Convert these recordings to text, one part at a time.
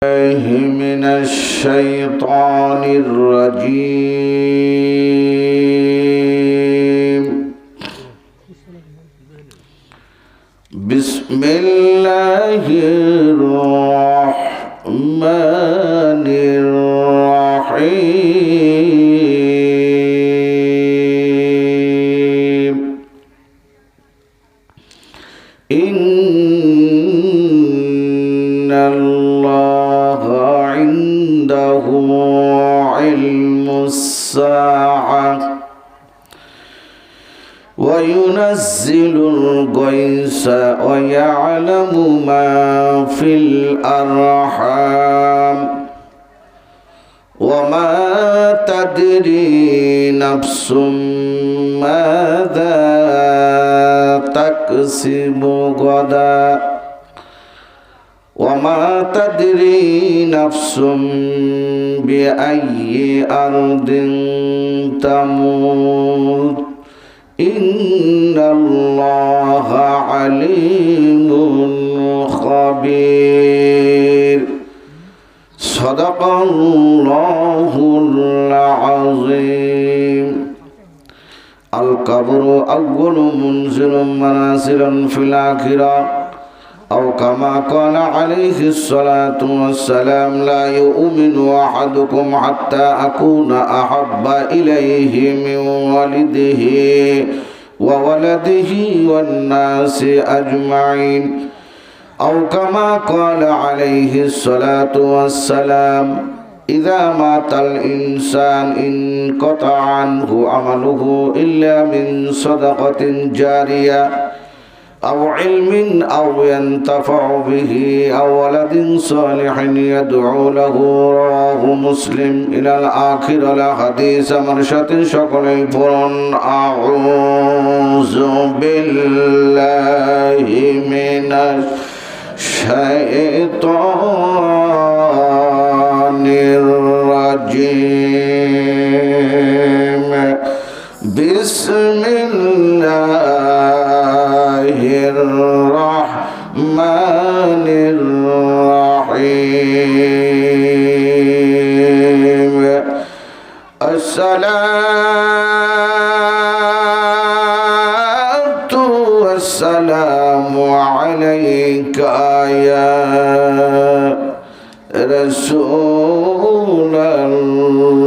من الشيطان الرجيم. بسم الله الرحمن الرحيم. إن الله عنده علم الساعة وينزل الغيث ويعلم ما في الأرحام وما تدري نفس ماذا تكسب غدا وما تدري نفس بأي أرض تموت إن الله عليم خبير. صدق الله العظيم. القبر أول منزل منازل في الآخرة أو كما قال عليه الصلاة والسلام لا يؤمن أحدكم حتى أكون أحب إليه من والده وولده والناس أجمعين أو كما قال عليه الصلاة والسلام إذا مات الإنسان انقطع عنه عمله إلا من صدقة جارية أو علم أو ينتفع به أو ولد صالح يدعو له. رواه مسلم إلى الآخر. الحديث مرشد شكل فرن. أعوذ بالله من الشيطان الرجيم. بسم الله الرحمن الرحيم. الصلاة والسلام عليك يا رسول الله.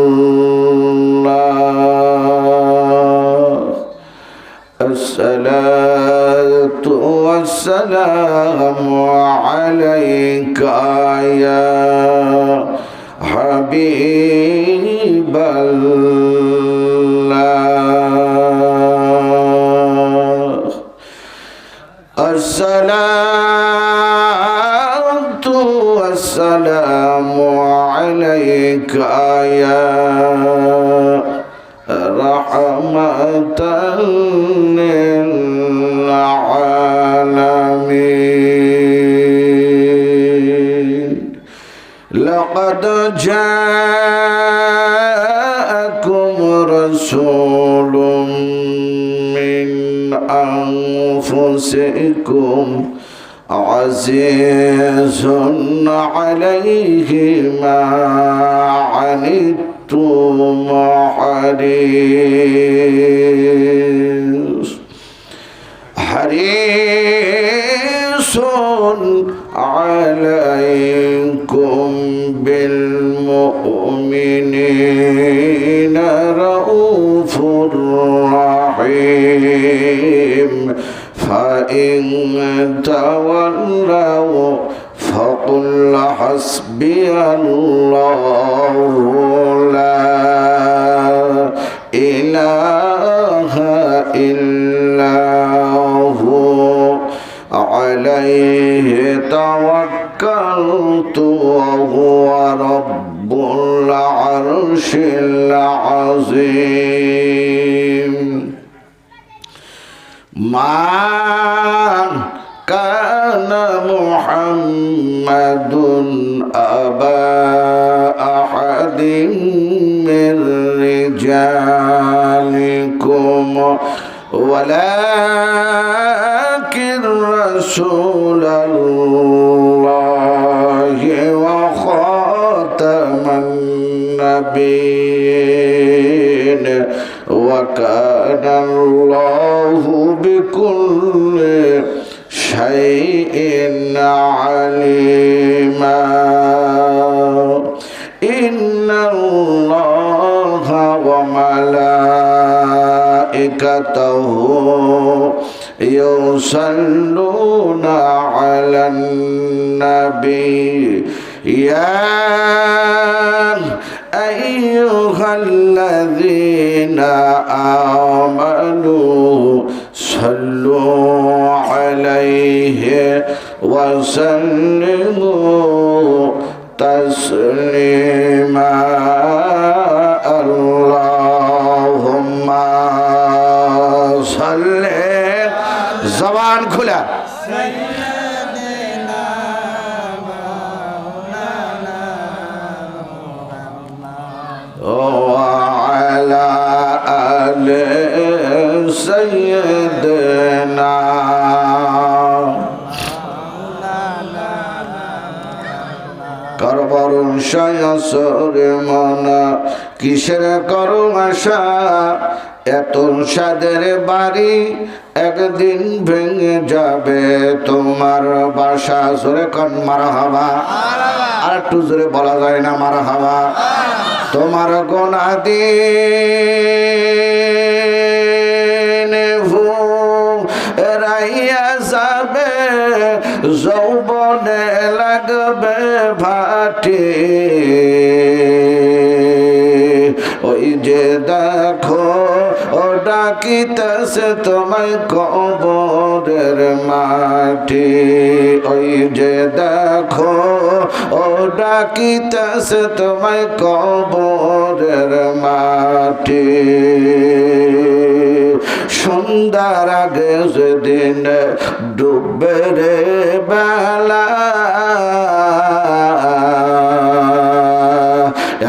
الصلاة والسلام عليك يا حبيب الله. الصلاة والسلام عليك يا رحمة للعالمين. لقد جاءكم رسول من أنفسكم عزيز عليه ما عنتم حريص عليكم بالمؤمنين رؤوف رحيم. فإن تولوا فقل حسبي الله لا إله إلا هو عليه توكلت وهو رب العرش العظيم. ما كان محمد أبا أحد من رجالكم ولكن رسول الله وخاتم النبيين وكان الله بكل شيء عليما إن الله وملائكته يصلون على النبي يا أيها الذين آمنوا صلوا عليه وسلموا تسليما اللهم صل زبان खुला وعلى آل سيدنا করবরুন সয়সরে মনা কিসের করো আশা এত সাদের বাড়ি একদিন ভেঙে যাবে তোমার বাসা জোরে কন মারহাবা আর একটু জোরে বলা যায় না মারহাবা তোমার গোনা দিন রাইয়া যাবে যৌবনে লাগবে ভাটি ওই যে দেখো ও ডাকিতেছে তোমায় কবরের মাটি ওই যে দেখো ও ডাকিতেছে তোমায় কবরের মাটি সন্ধ্যার আগে যেদিন ডুববে রে বেলা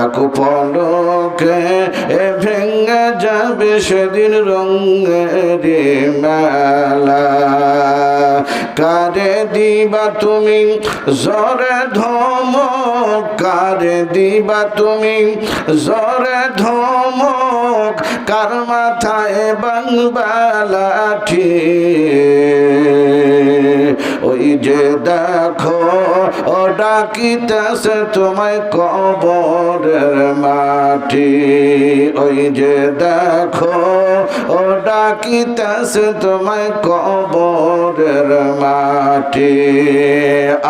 এক পলকে ভেঙে যাবে সেদিন রঙের মেলা কারে দিবা তুমি জরে ধমক কারে দিবা তুমি জরে ধমক কার মাথায় বাংবা লাঠি ওই যে দেখো ও ডাকিতেছে তোমায় কবরের মাটি ওই যে দেখো ও ডাকিতেছে তোমায় কবরের মাটি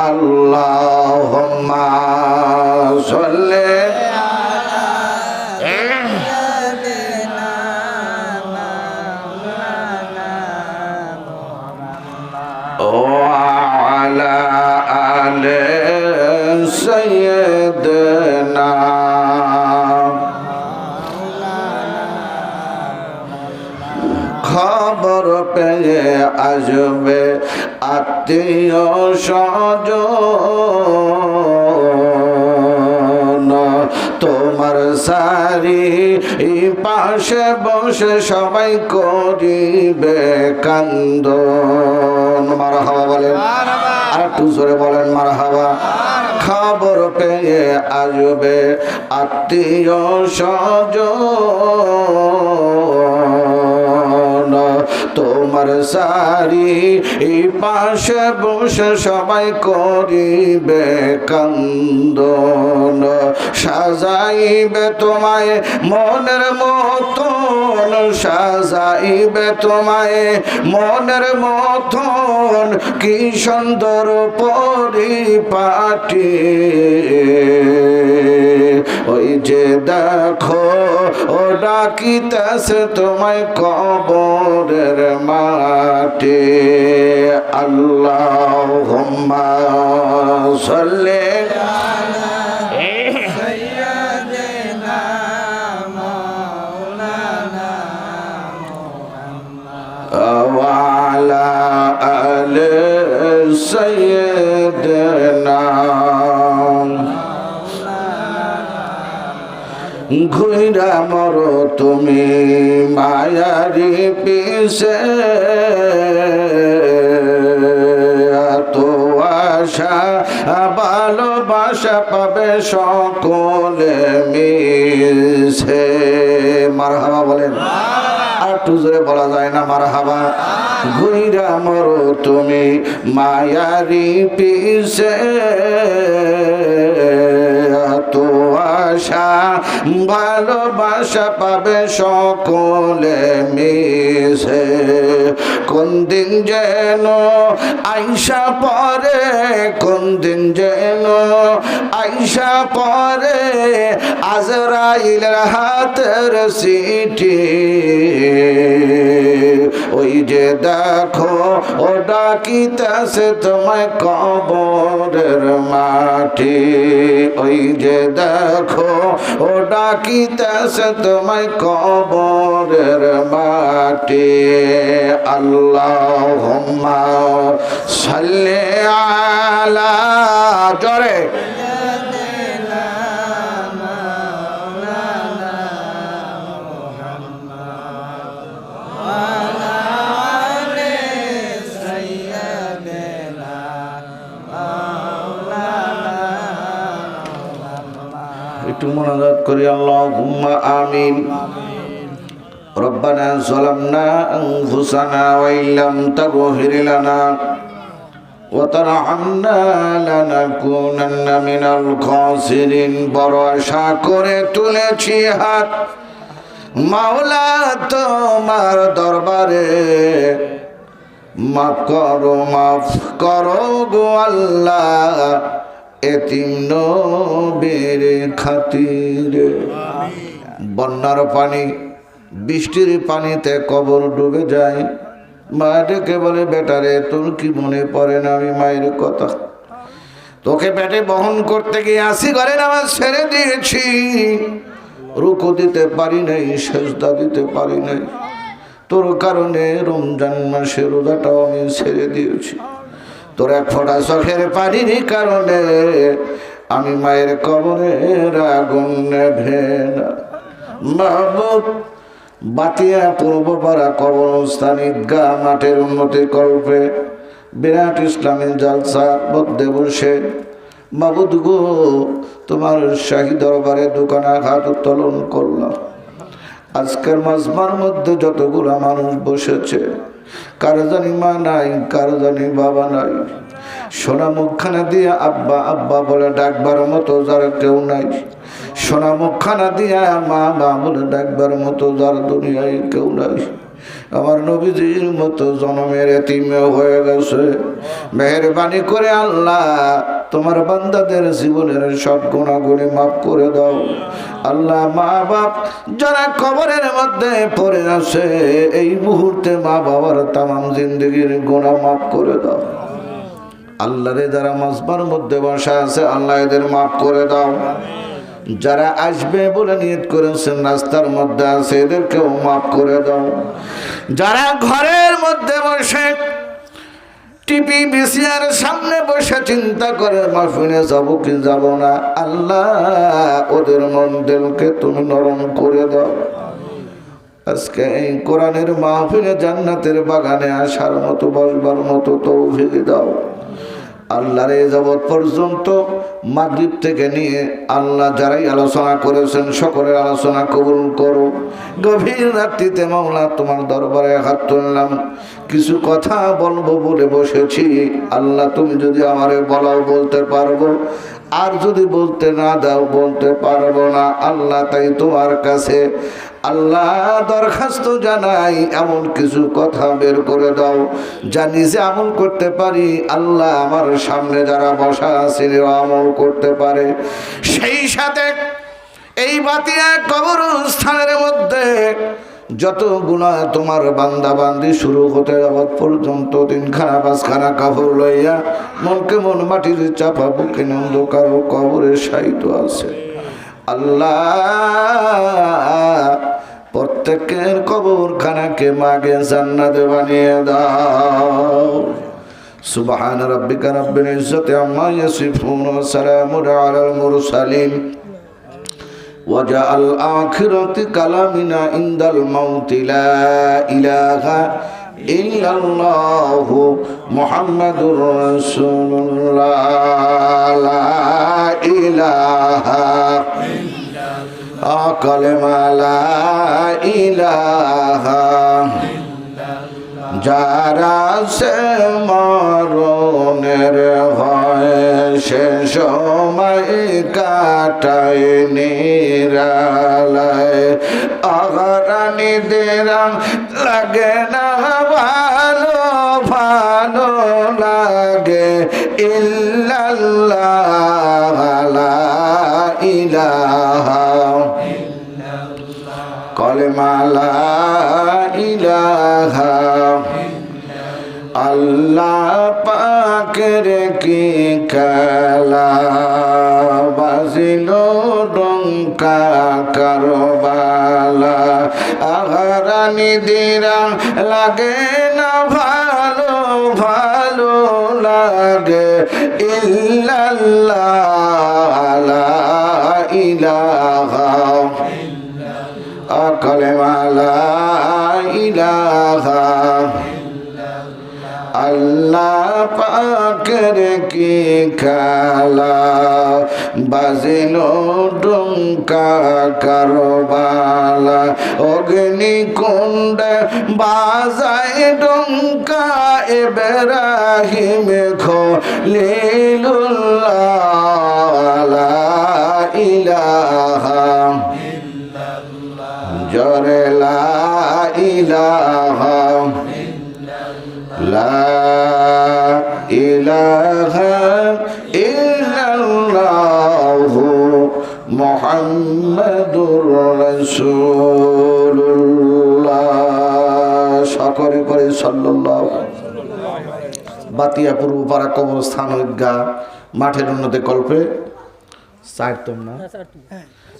আল্লাহুম্মা সাল্লি وعلى آل سيدنا খবর পেয়ে আসবে আত্মীয় স্বজন তোমার সারি পাশে বসে সবাই করিবে কান্দন মারহাবা বলেন আর একটু জোরে বলেন মারহাবা খবর পেয়ে আসবে আত্মীয় স্বজন তোমার সারি পাশে বসে সবাই করিবে কান্দন সাজাইবে তোমায় মনের মতন সাজাইবে তোমায় মনের মতন কি সুন্দর পরিপাটি ওই যে দেখো ও ডাকিতেছে তোমায় কবরের মাটি আল্লাহুম্মা সাল্লি وعلى آل سيدنا ঘুইরা মরো তুমি মায়ারি পিছে তো আশা ভালোবাসা পাবে সকলে মিশে। মারহাবা বলেন, আর একটু জোরে বলা যায় না মারহাবা? ঘুইরা মরো তুমি মায়ারি পিছে, তো আশা ভালোবাসা পাবে সকলে মিশে। কোন দিন যেন আইসা পরে, কোন দিন যেন আইসা পরে আজরাইলের হাতের চিঠি। ওই যে দেখো ও ডাকিতেছে তোমায় কবরের মাটি, ওই যে দেখো ও ডাকিতেছে তোমায় কবরের মাটি। আল্লাহুম্মা সাল্লি আলা, জোরে একটু মোনাজাত করি। আল্লাহুম্মা আমিন। রব্বানা যালামনা আনফুসানা ওয়া ইল্লাম তাগফির লানা ওয়া তারহামনা লানাকুনান্না মিনাল খাসিরিন। বড় আশা করে তুলেছি হাত মাওলা তোমার দরবারে, মাফ করো গো আল্লাহ এতিম নবীর খাতিরে। বন্যার পানি, বৃষ্টির পানিতে কবর ডুবে যায়। মা ডেকে বলে, বেটারে তোর কি মনে পড়ে না আমি মায়ের কথা? তোকে পেটে বহন করতে গিয়ে 80 ঘরে নামাজ ছেড়ে দিয়েছি, রুকু দিতে পারি নাই, সেজদা দিতে পারি নাই। তোর কারণে রমজান মাসে রোজাটাও আমি ছেড়ে দিয়েছি। তোর এক ফোঁটা চোখের পানির কারণে আমি মায়ের কবরের আগুন নেভে না। মাহবুব বাতিয়া পূর্বপাড়া কবরস্থান ঈদগাহ মাঠের উন্নতি কল্পে বিরাট ইসলামী জালসার মধ্যে বসে মাবুদ গো তোমার শাহী দরবারে দোকানাঘাত উত্তোলন করলাম। আজকের মাজমার মধ্যে যতগুলা মানুষ বসেছে, কারো জানি মা নাই, কারো জানি বাবা নাই। সোনা মুখখানা দিয়ে আব্বা আব্বা বলে ডাকবার মতো যার কেউ নাই, সোনা মুখখানা দিয়া মা মা বলে ডাকবার মতো যার দুনিয়ায় কেউ নাই। আমার নবীজির মতো জনমের এতিম হয়ে গেছে। মেহেরবানি করে আল্লাহ তোমার বান্দাদের জীবনের সব গুনাহগুলি মাফ করে দাও। আল্লাহ মা বাপ যারা কবরের মধ্যে পড়ে আছে, এই মুহূর্তে মা বাবার তামাম জিন্দগির গুনাহ মাফ করে দাও। আল্লাহরে যারা মাজবার মধ্যে বসা আছে, আল্লাহ এদের মাফ করে দাও। যারা আসবে বলে নিয়ত করেছেন রাস্তার মধ্যে আছে, এদেরকেও মাফ করে দাও। যারা ঘরের মধ্যে বসে টিভি ভিসিআর সামনে বসে চিন্তা করে মাহফিলে যাব কি যাব না, আল্লাহ ওদের মন দিলকে তুমি নরম করে দাও। আজকে এই কোরআনের মাহফিলে জান্নাতের বাগানে আসার মতো বসবার মতো তৌফিক দাও। আল্লাহর এই জগৎ পর্যন্ত মাগরিব থেকে নিয়ে আল্লাহ যারাই আলোচনা করেছেন সকলের আলোচনা কবুল করো। গভীর রাত্রিতে মাওলা তোমার দরবারে হাত তুললাম, কিছু কথা বলবো বলে বসেছি। আল্লাহ তুমি যদি আমারে বলাও বলতে পারবো, আর যদি বলতে না দাও বলতে পারবো না। আল্লাহ তাই তোমার কাছে আল্লাহ দরখাস্ত জানাই, এমন কিছু কথা বের করে দাও যা নিজে আমল করতে পারি। আল্লাহ আমার সামনে যারা বসা আছে আমল করতে পারে। সেই সাথে এই বাতিয়া কবরস্থানের মধ্যে যত গুনাহ তোমার বান্দা বান্দি শুরু হতে যাওয়া পর্যন্ত 3খানা 5খানা কাপড় লইয়া মনকে মন মাটির চাপা বুকে অন্ধকার কবরে শায়িত আছে। আল্লাহ প্রত্যেকের কবরখানাকে মাগে জান্নাতে বানিয়ে দাও। সুবহান রাব্বিকা রাব্বিল ইজ্জাতি আম্মা ইয়াসিফুন ওয়া সালামুন আলাল মুরসালিন ওয়াজআল আখিরাতি কালামিনা ইনদাল মাউতি লা ইলাহা ইল্লাল্লাহু মুহাম্মাদুর রাসূলুল্লাহ লা ইলাহা কালেমা লা ইলাহা যারা সে মরণের ভয় সে সময় কাটায় নিরালায় আগারানি দেরাম লাগে না ভালো ভালো লাগে ইল্লাল্লাহ লা ইলাহা কালেমা লা ইলাহা আল্লাহ পাকের কি খেলা বাজিল ডঙ্কা কারবালা আহারানি দিরাম লাগে না ভালো ভালো লাগে ইল্লাল্লাহ লা ইলাহা কালেমা লা ইলাহা আল্লাহ পাকের কি খেলা বাজিল ডঙ্কা কারবালা অগ্নি কুণ্ড বাজায় ডঙ্কা ইব্রাহিম খলিলুল্লাহ লা ইলাহা জরে লা ইলাহা লা ইলাহা ইল্লাল্লাহু মুহাম্মাদুর রাসূলুল্লাহ সকলে করে সাল্লাল্লাহু বাতিয়া পূর্ব পাড়া কবরস্থান ঈদগাহ মাঠের উন্নতি কল্পে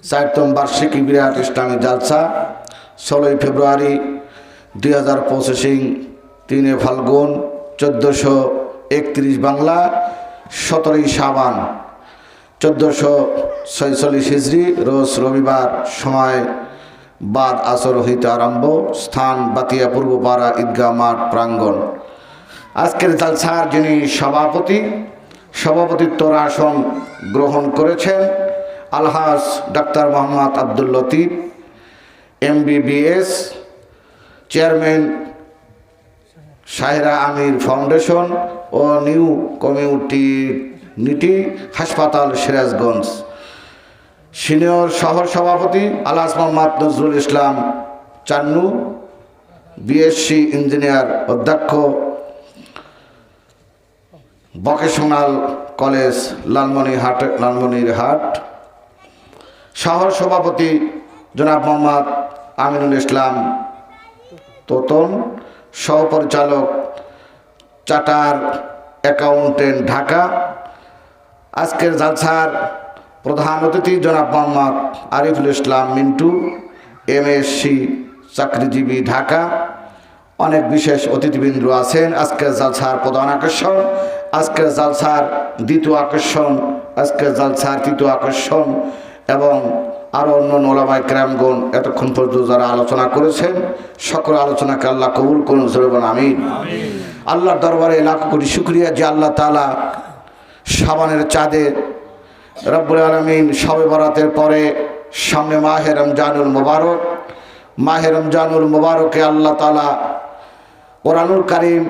চারতম বার্ষিকী বিরাট ইসলামী জালসা 16 ফেব্রুয়ারি 2025 3 ফাল্গুন 1431 বাংলা 17 শাবান 1446 হিজরি রোজ রবিবার সময় বাদ আসর হইতে আরম্ভ স্থান বাতিয়া পূর্বপাড়া ঈদগাহ মাঠ প্রাঙ্গণ আজকের জালসার যিনি সভাপতিত্বর আসন গ্রহণ করেছেন Alhaj doctor Mohammad Abdul Latif MBBS chairman Shahera Amir foundation ও নিউ কমিউনিটি হাসপাতাল সিরাজগঞ্জ সিনিয়র শহর সভাপতি আলহাজ মোহাম্মদ নজরুল ইসলাম চান্নু BSc ইঞ্জিনিয়ার অধ্যক্ষ ভোকেশনাল কলেজ লালমনিরহাট শহর সভাপতি জনাব মোহাম্মদ আমিনুল ইসলাম তোতন সহপরিচালক চার্টার অ্যাকাউন্টেন্ট ঢাকা আজকের জালসার প্রধান অতিথি জনাব মোহাম্মদ আরিফুল ইসলাম মিন্টু MSc চাকরিজীবী ঢাকা অনেক বিশেষ অতিথিবৃন্দ আছেন আজকের জালসার প্রধান আকর্ষণ আজকের জালসার দ্বিতীয় আকর্ষণ আজকের জালসার তৃতীয় আকর্ষণ এবং আরও অন্য ওলামায়ে কেরামগণ এতক্ষণ পর্যন্ত যারা আলোচনা করেছেন সকল আলোচনাকে আল্লাহ কবুল করুন বলুন আমিন আল্লাহর দরবারে লাখ কোটি শুকরিয়া যে আল্লাহ তাআলা শাবানের চাঁদে রব্বুল আলামিন শবে বরাতের পরে সামনে মাহে রমজানুল মুবারকে আল্লাহ তাআলা কোরআনুল কারীম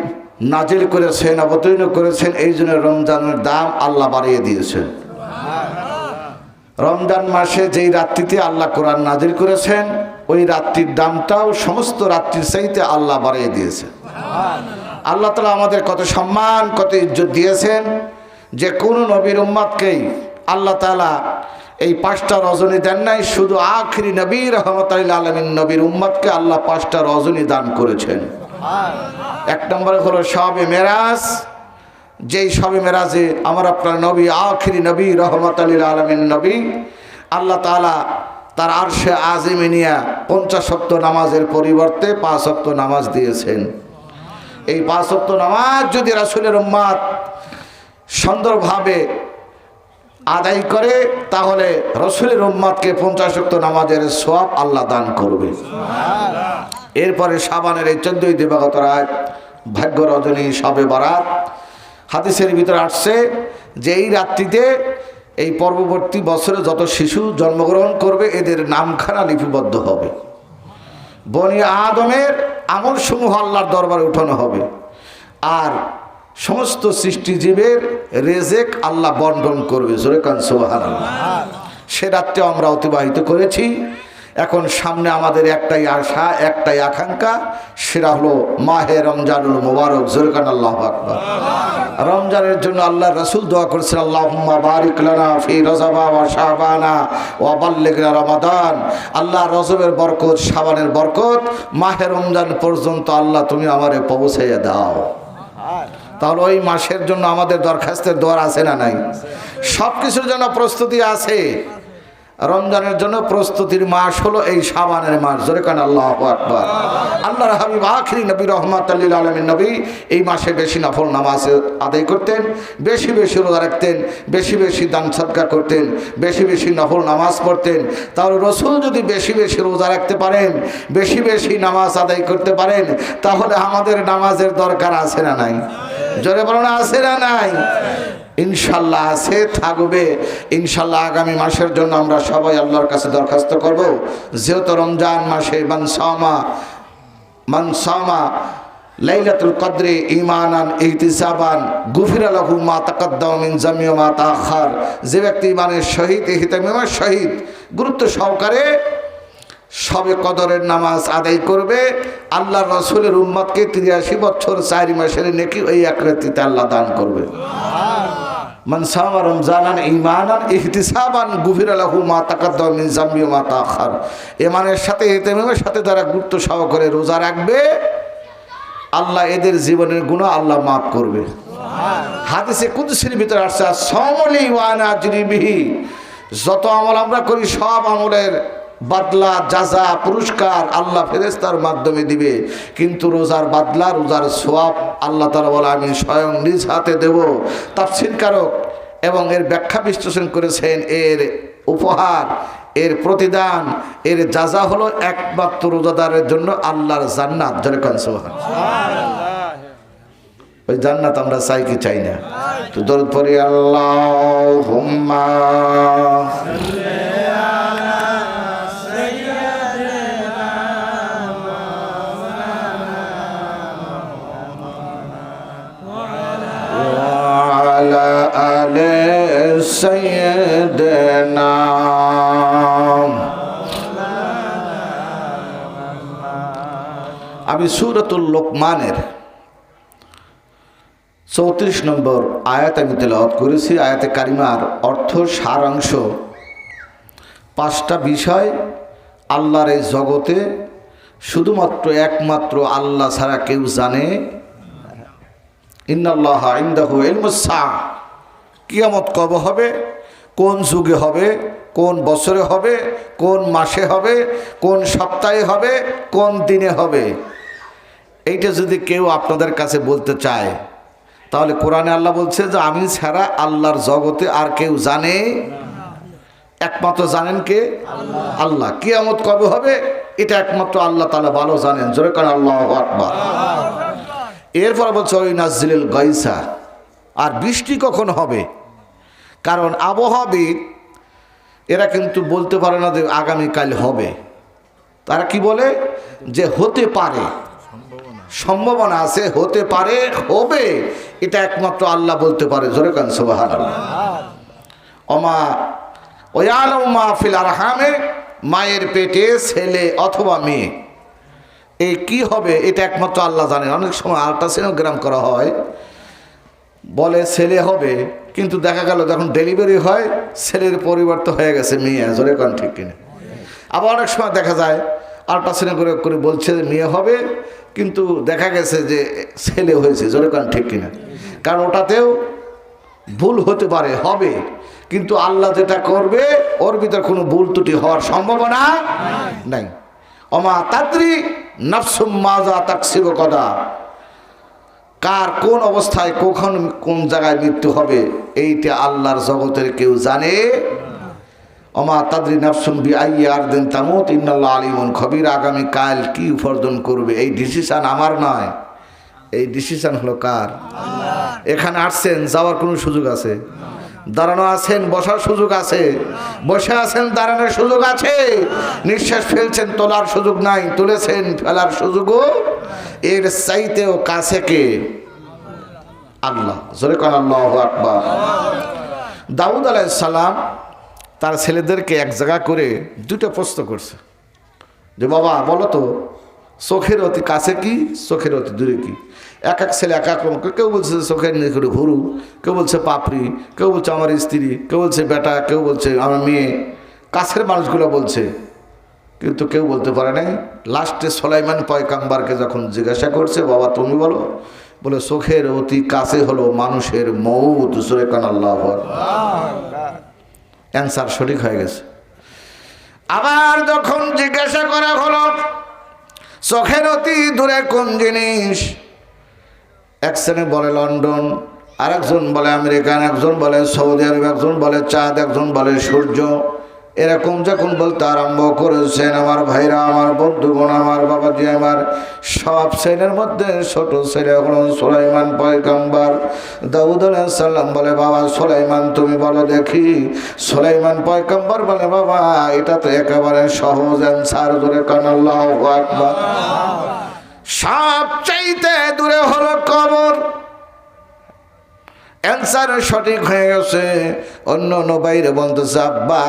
নাজিল করেছেন অবতীর্ণ করেছেন এই জন্য রমজানের দাম আল্লাহ বাড়িয়ে দিয়েছেন রমজান মাসে যেই রাত্রিতে আল্লাহ কোরআন নাজিল করেছেন ওই রাত্রির দামটাও সমস্ত রাত্রির চাইতে আল্লাহ বাড়িয়ে দিয়েছেন আল্লাহ তাআলা আমাদের কত সম্মান কত ইজ্জত দিয়েছেন যে কোন নবীর উম্মতকেই আল্লাহ তাআলা এই 5টা রজনী দেন নাই শুধু আখিরি নবী রাহমাতুল লিল আলামিন নবীর উম্মতকে আল্লাহ 5টা রজনী দান করেছেন এক নম্বরে হলো শবে মেরাজ যেই শবে মেরাজে আমার আপনার নবী আখিরি নবী রাহমাতুল লিল আলামিন নবী আল্লাহ তাআলা তার আরশে আজিমে নিয়া 50 ওয়াক্ত নামাজের পরিবর্তে 5 ওয়াক্ত নামাজ দিয়েছেন এই 5 ওয়াক্ত নামাজ যদি রাসূলের উম্মত সুন্দরভাবে আদায় করে, তাহলে রসুলের উম্মতকে 50 ওয়াক্ত নামাজের সওয়াব আল্লাহ দান করবে। এরপরে শাবানের এই 14 দিবাগত রাত, ভাগ্য রজনী, শবে বারাত, হাদিসের ভিতরে আসছে যে এই রাত্রিতে এই পরবর্তী বছরে যত শিশু জন্মগ্রহণ করবে এদের নামখানা লিপিবদ্ধ হবে। বনি আদমের আমল সমূহ আল্লাহর দরবারে উঠানো হবে, আর সমস্ত সৃষ্টিজীবের রেজেক আল্লাহ বন্টন করবে। জোরে কান সুবহানাল্লাহ। সে রাত্রে আমরা অতিবাহিত করেছি। এখন সামনে আমাদের একটাই আশা, একটাই আকাঙ্ক্ষা, সেটা হলো মাহে রমজানুল মুবারক। জোরে কান আল্লাহু আকবার। রমজানের জন্য আল্লাহ রাসূল দোয়া করেছেন, আল্লাহুম্মা বারিক লানা ফি রজবা ওয়া শাবানা ওয়া বাল্লিগনা রমাদান। আল্লাহ রজবের বরকত, শাবানের বরকত, মাহে রমজান পর্যন্ত আল্লাহ তুমি আমারে পৌঁছাইয়া দাও। তাহলে ওই মাসের জন্য আমাদের দরখাস্তের দোয়ার আছে না নাই? সব কিছুর জন্য প্রস্তুতি আছে। রমজানের জন্য প্রস্তুতির মাস হলো এই শাবানের মাস। জোরে কান আল্লাহু আকবার। আল্লাহর হাবিব আখিরি নবী রহমাতুল লিল আলামিন নবী এই মাসে বেশি নফল নামাজ আদায় করতেন, বেশি বেশি রোজা রাখতেন, বেশি বেশি দান সদকা করতেন, বেশি বেশি নফল নামাজ পড়তেন। তাহলে রসুল যদি বেশি বেশি রোজা রাখতে পারেন, বেশি বেশি নামাজ আদায় করতে পারেন, তাহলে আমাদের নামাজের দরকার আছে না নাই? জোরে বলুন, আছে না নাই? ইনশাল্লাহ আছে, থাকবে ইনশাল্লাহ। আগামী মাসের জন্য আমরা সবাই আল্লাহর কাছে দরখাস্ত করব, যেহেতু রমজান মাসে মান সামা লাইলাতুল কদরে ঈমানান ইহতিসাবান গুফিরা লাহু মা তাকাদ্দামা মিন যামবি ওয়া মা তাআখার। যে ব্যক্তি ইমানের সহিত ইহতিমামের সহিত গুরুত্ব সহকারে শবে কদরের নামাজ আদায় করবে, আল্লাহর রাসূলের উম্মতকে 83 বছর 4 মাসের নেকি ওই এক রাত্রিতে আল্লাহ দান করবে। মান সামা রমজানান ঈমানান ইহতিসাবান গুফিরা লাহু মা তাকাদ্দামা মিন যামবি ওয়া মা তাআখার। ইমানের সাথে ইহতিমামের সাথে যারা গুরুত্ব সহকারে রোজা রাখবে, আল্লাহ এদের জীবনের গুনাহ আল্লাহ মাফ করবে। হাদিসে কুদসির ভিতরে আসছে, সাওমলি ওয়া আনা আজরি বিহি। যত আমল আমরা করি সব আমলের বাদলা, যাজা, পুরস্কার আল্লাহ ফেরেশতার মাধ্যমে দিবে, কিন্তু রোজার বাদলা, রোজার সওয়াব আল্লাহ তাআলা বলে আমি স্বয়ং নিজ হাতে দেব। তাফসীরকারক এবং এর ব্যাখ্যা বিশ্লেষণ করেছেন, এর উপহার, এর প্রতিদান, এর যাজা হলো একমাত্র রোজাদারের জন্য আল্লাহর জান্নাত। জোরে কান সুবহানাল্লাহ। ওই জান্নাত আমরা চাই কি চাই না? তো দরুদ পড়ি, আল্লাহুম্মা সাইয়্যিদিনা। আমি সূরাতুল লোকমানের 34 নম্বর আয়াত আমি তেলাওয়াত করেছি। আয়াতে কারিমার অর্থ সারাংশ, 5টা বিষয় আল্লাহর এই জগতে শুধুমাত্র একমাত্র আল্লাহ ছাড়া কেউ জানে। ইন্নাল্লাহা ইনদাহু ইলমুস সাআহ। কিয়ামত কবে হবে, কোন যুগে হবে, কোন বছরে হবে, কোন মাসে হবে, কোন সপ্তাহে হবে, কোন দিনে হবে, এইটা যদি কেউ আপনাদের কাছে বলতে চায়, তাহলে কোরআনে আল্লাহ বলছে যে আমি ছাড়া আল্লাহর জগতে আর কেউ জানে, একমাত্র জানেন কে? আল্লাহ। কিয়ামত কবে হবে এটা একমাত্র আল্লাহ তাআলা ভালো জানেন। জোরে কান আল্লাহু আকবার। এরপর বলছে ওই নাজিলুল গায়সা, আর বৃষ্টি কখন হবে? কারণ আবহাওয়াবিদ এরা কিন্তু বলতে পারে না যে আগামীকাল হবে। তারা কি বলে যে হতে পারে, সম্ভাবনা আছে, হতে পারে, হবে, এটা একমাত্র আল্লাহ বলতে পারে। জোরে কান সুবহানাল্লাহ। ওমা ওয়ালামু মা ফিল আরহামে, মায়ের পেটে ছেলে অথবা মেয়ে, এই কি হবে এটা একমাত্র আল্লাহ জানেন। অনেক সময় আল্ট্রাসোনোগ্রাম করা হয়, বলে ছেলে হবে, কিন্তু দেখা গেল যখন ডেলিভারি হয় ছেলের পরিবর্তন হয়ে গেছে মেয়ে। জোরে কান ঠিক কিনা? আবার অনেক সময় দেখা যায় আল্ট্রাসোনোগ্রাম করে বলছে মেয়ে হবে, কিন্তু দেখা গেছে যে ছেলে হয়েছে। জোরে কান ঠিক কিনা? কারণ ওটাতেও ভুল হতে পারে, হবে, কিন্তু আল্লাহ যেটা করবে ওর ভিতর কোনো ভুল ত্রুটি হওয়ার সম্ভাবনা নাই। ওমা তাদরি নাফসুম মাজা তাকসিবু গাদা, কার কোন অবস্থায় কখন কোন জায়গায় মৃত্যু হবে এইটা আল্লাহর জগতের কেউ জানে। ওমা তাদরি নাফসুন বিআইয়ি আরদিন তামুত ইন্নাল্লাহা আলিমুন খবীর। আগামী কাল কি উপার্জন করবে এই ডিসিশন আমার নয়, এই ডিসিশন হলো কার? এখানে আসছেন, যাওয়ার কোনো সুযোগ আছে? দাঁড়ানো আছেন, বসার সুযোগ আছে? বসে আছেন, দাঁড়ানোর সুযোগ আছে? নিঃশ্বাস ফেলছেন, তোলার সুযোগ নাই, তুলেছেন, ফেলার সুযোগও। এর চাইতেও কাছে কে? আল্লাহ। জোরে কোন আল্লাহু আকবার। দাউদ আলাইহিস সালাম তার ছেলেদেরকে এক জায়গা করে দুটো প্রশ্ন করছে যে বাবা বলো তো, চোখের অতি কাছে কি, চোখের অতি দূরে কি? এক এক ছেলে এক এক রকম। কেউ বলছে চোখের নিকটে ভুরু, কেউ বলছে পাপড়ি, কেউ বলছে আমার স্ত্রী, কেউ বলছে বেটা, কেউ বলছে আমার মেয়ে। কাছের মানুষগুলো বলছে, কিন্তু কেউ বলতে পারে নাই। লাস্টে সুলাইমান পয়গম্বরকে যখন জিজ্ঞাসা করছে বাবা তুমি বলো, বলে চোখের অতি কাছে হলো মানুষের মউত। সূরা কান আল্লাহু আকবার। অ্যান্সার সঠিক হয়ে গেছে। আবার যখন জিজ্ঞাসা করা হলো চোখের অতি দূরে কোন জিনিস, একজনে বলে লন্ডন, আরেকজন বলে আমেরিকান, একজন বলে সৌদি আরব, একজন বলে চাঁদ, একজন বলে সূর্য। এরকম যখন বলতে আরম্ভ করেছেন আমার ভাইরা, আমার বন্ধুগণ, আমার বাবাজি, আমার সব ছেলের মধ্যে ছোট ছেলে হলেন সুলাইমান পয়গম্বর। দাউদ আলাইহিস সালাম বলে বাবা সুলাইমান তুমি বলো দেখি। সুলাইমান পয়গম্বর বলে বাবা এটা তো একেবারে সহজ অ্যান্সার। জোরে কান আল্লাহু আকবার। সবচাইতে দূরে হলো কবর। অ্যান্সার সঠিক হয়ে গেছে। অন্য বাইরে বলতেছে আব্বা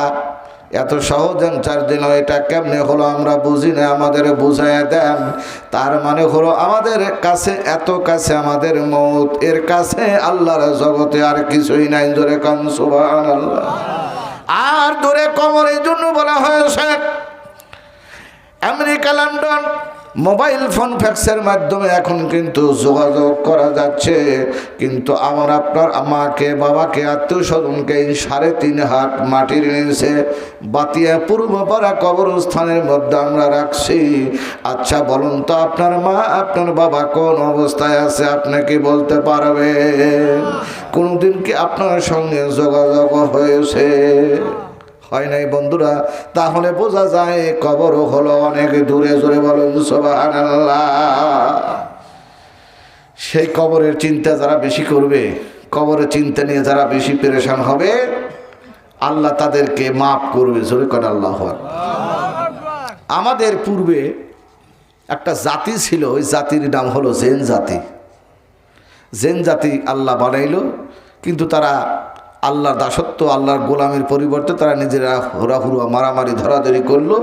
এত সহজ অ্যান্সার দিল, এটা কেমনে হলো আমরা বুঝি না, আমাদের বুঝাইয়া দেন। তার মানে হলো আমাদের কাছে, এত কাছে আমাদের মউত, এর কাছে আল্লাহর জগতে আর কিছুই নাই। জোরে কান সুবহানাল্লাহ। আর দূরে কবর এই জন্য বলা হয়েছে আমেরিকা, লন্ডন মোবাইল ফোন ফ্যাক্সের মাধ্যমে এখন কিন্তু যোগাযোগ করা যাচ্ছে, কিন্তু আমার আপনার মাকে বাবাকে আত্মীয় স্বজনকে 3.5 হাত মাটির নিচে বাতিয়া পূর্বপাড়া কবরস্থানের মধ্যে আমরা রাখছি। আচ্ছা বলুন তো আপনার মা আপনার বাবা কোন অবস্থায় আছে আপনি কি বলতে পারবেন? কোনদিন কি আপনার সঙ্গে যোগাযোগ হয়েছে? হয় নাই বন্ধুরা। তাহলে বোঝা যায় কবরও হলো অনেক দূরে। জোরে বলুন সুবহানাল্লাহ। সেই কবরের চিন্তা যারা বেশি করবে, কবরের চিন্তা নিয়ে যারা বেশি পেরেশান হবে, আল্লাহ তাদেরকে মাফ করবে। জোরে কোন আল্লাহু আকবার। আমাদের পূর্বে একটা জাতি ছিল, ওই জাতির নাম হলো জেন জাতি। জেন জাতি আল্লাহ বানাইলো, কিন্তু তারা আল্লাহর দাসত্ব, আল্লাহর গোলামের পরিবর্তে তারা নিজেরা হুড়াহুড়া মারামারি ধরাধরি করলো।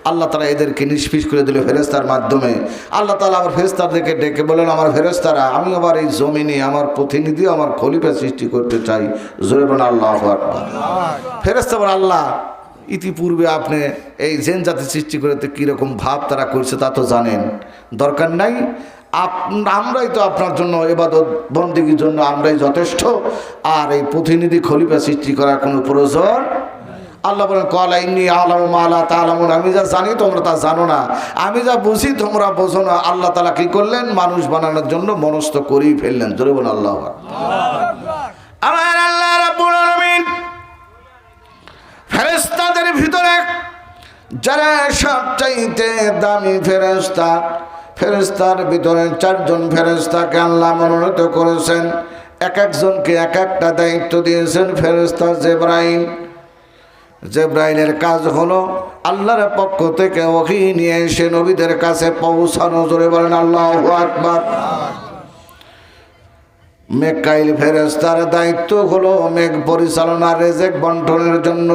আল্লাহ তারা এদেরকে নিষ্পিস করে দিল ফেরেশতার মাধ্যমে। আল্লাহ তাআলা আমার ফেরেশতাদেরকে ডেকে বলেন আমার ফেরেশতারা আমি আবার এই জমিনে আমার প্রতিনিধি, আমার খলিফা সৃষ্টি করতে চাই। জোরে বলেন আল্লাহু আকবার। ফেরেশতা বলেন আল্লাহ ইতিপূর্বে আপনি এই জেন জাতি সৃষ্টি করতে কীরকম ভাব তারা করছে তা তো জানেন, দরকার নাই। আমরাই তো আপনার জন্য ইবাদত বন্দেগীর জন্য আমরাই যথেষ্ট, আর এই প্রতিনিধি খলিফা সৃষ্টি করার কোনো প্রয়োজন। আল্লাহ বলেন ক্বালা ইন্নী আ'লামু মা লা তা'লামুন, আমি যা জানি তোমরা তা জানো না, আমি যা বুঝি তোমরা বোঝো না। আল্লাহ তাআলা কি করলেন? মানুষ বানানোর জন্য মনস্থ করেই ফেললেন। জোরে বলেন আল্লাহু আকবার। আমার আল্লাহ রাব্বুল আলামিন ফেরেশতাদের ভিতরে যারা সবচাইতে দামি ফেরেশতা, ফেরেশতার ভিতরে 4 জন ফেরেশতাকে আল্লাহ মনোনীত করেছেন। এক একজনকে এক একটা দায়িত্ব দিয়েছেন। ফেরেশতা জিবরাইল, জিবরাইলের কাজ হলো আল্লাহর পক্ষ থেকে ওহী নিয়ে এসে নবীদের কাছে পৌঁছানো। জোরে বলেন আল্লাহু আকবার। মিকাইল ফেরেশতার দায়িত্ব হলো মেঘ পরিচালনা, রিজিক বন্টনের জন্য।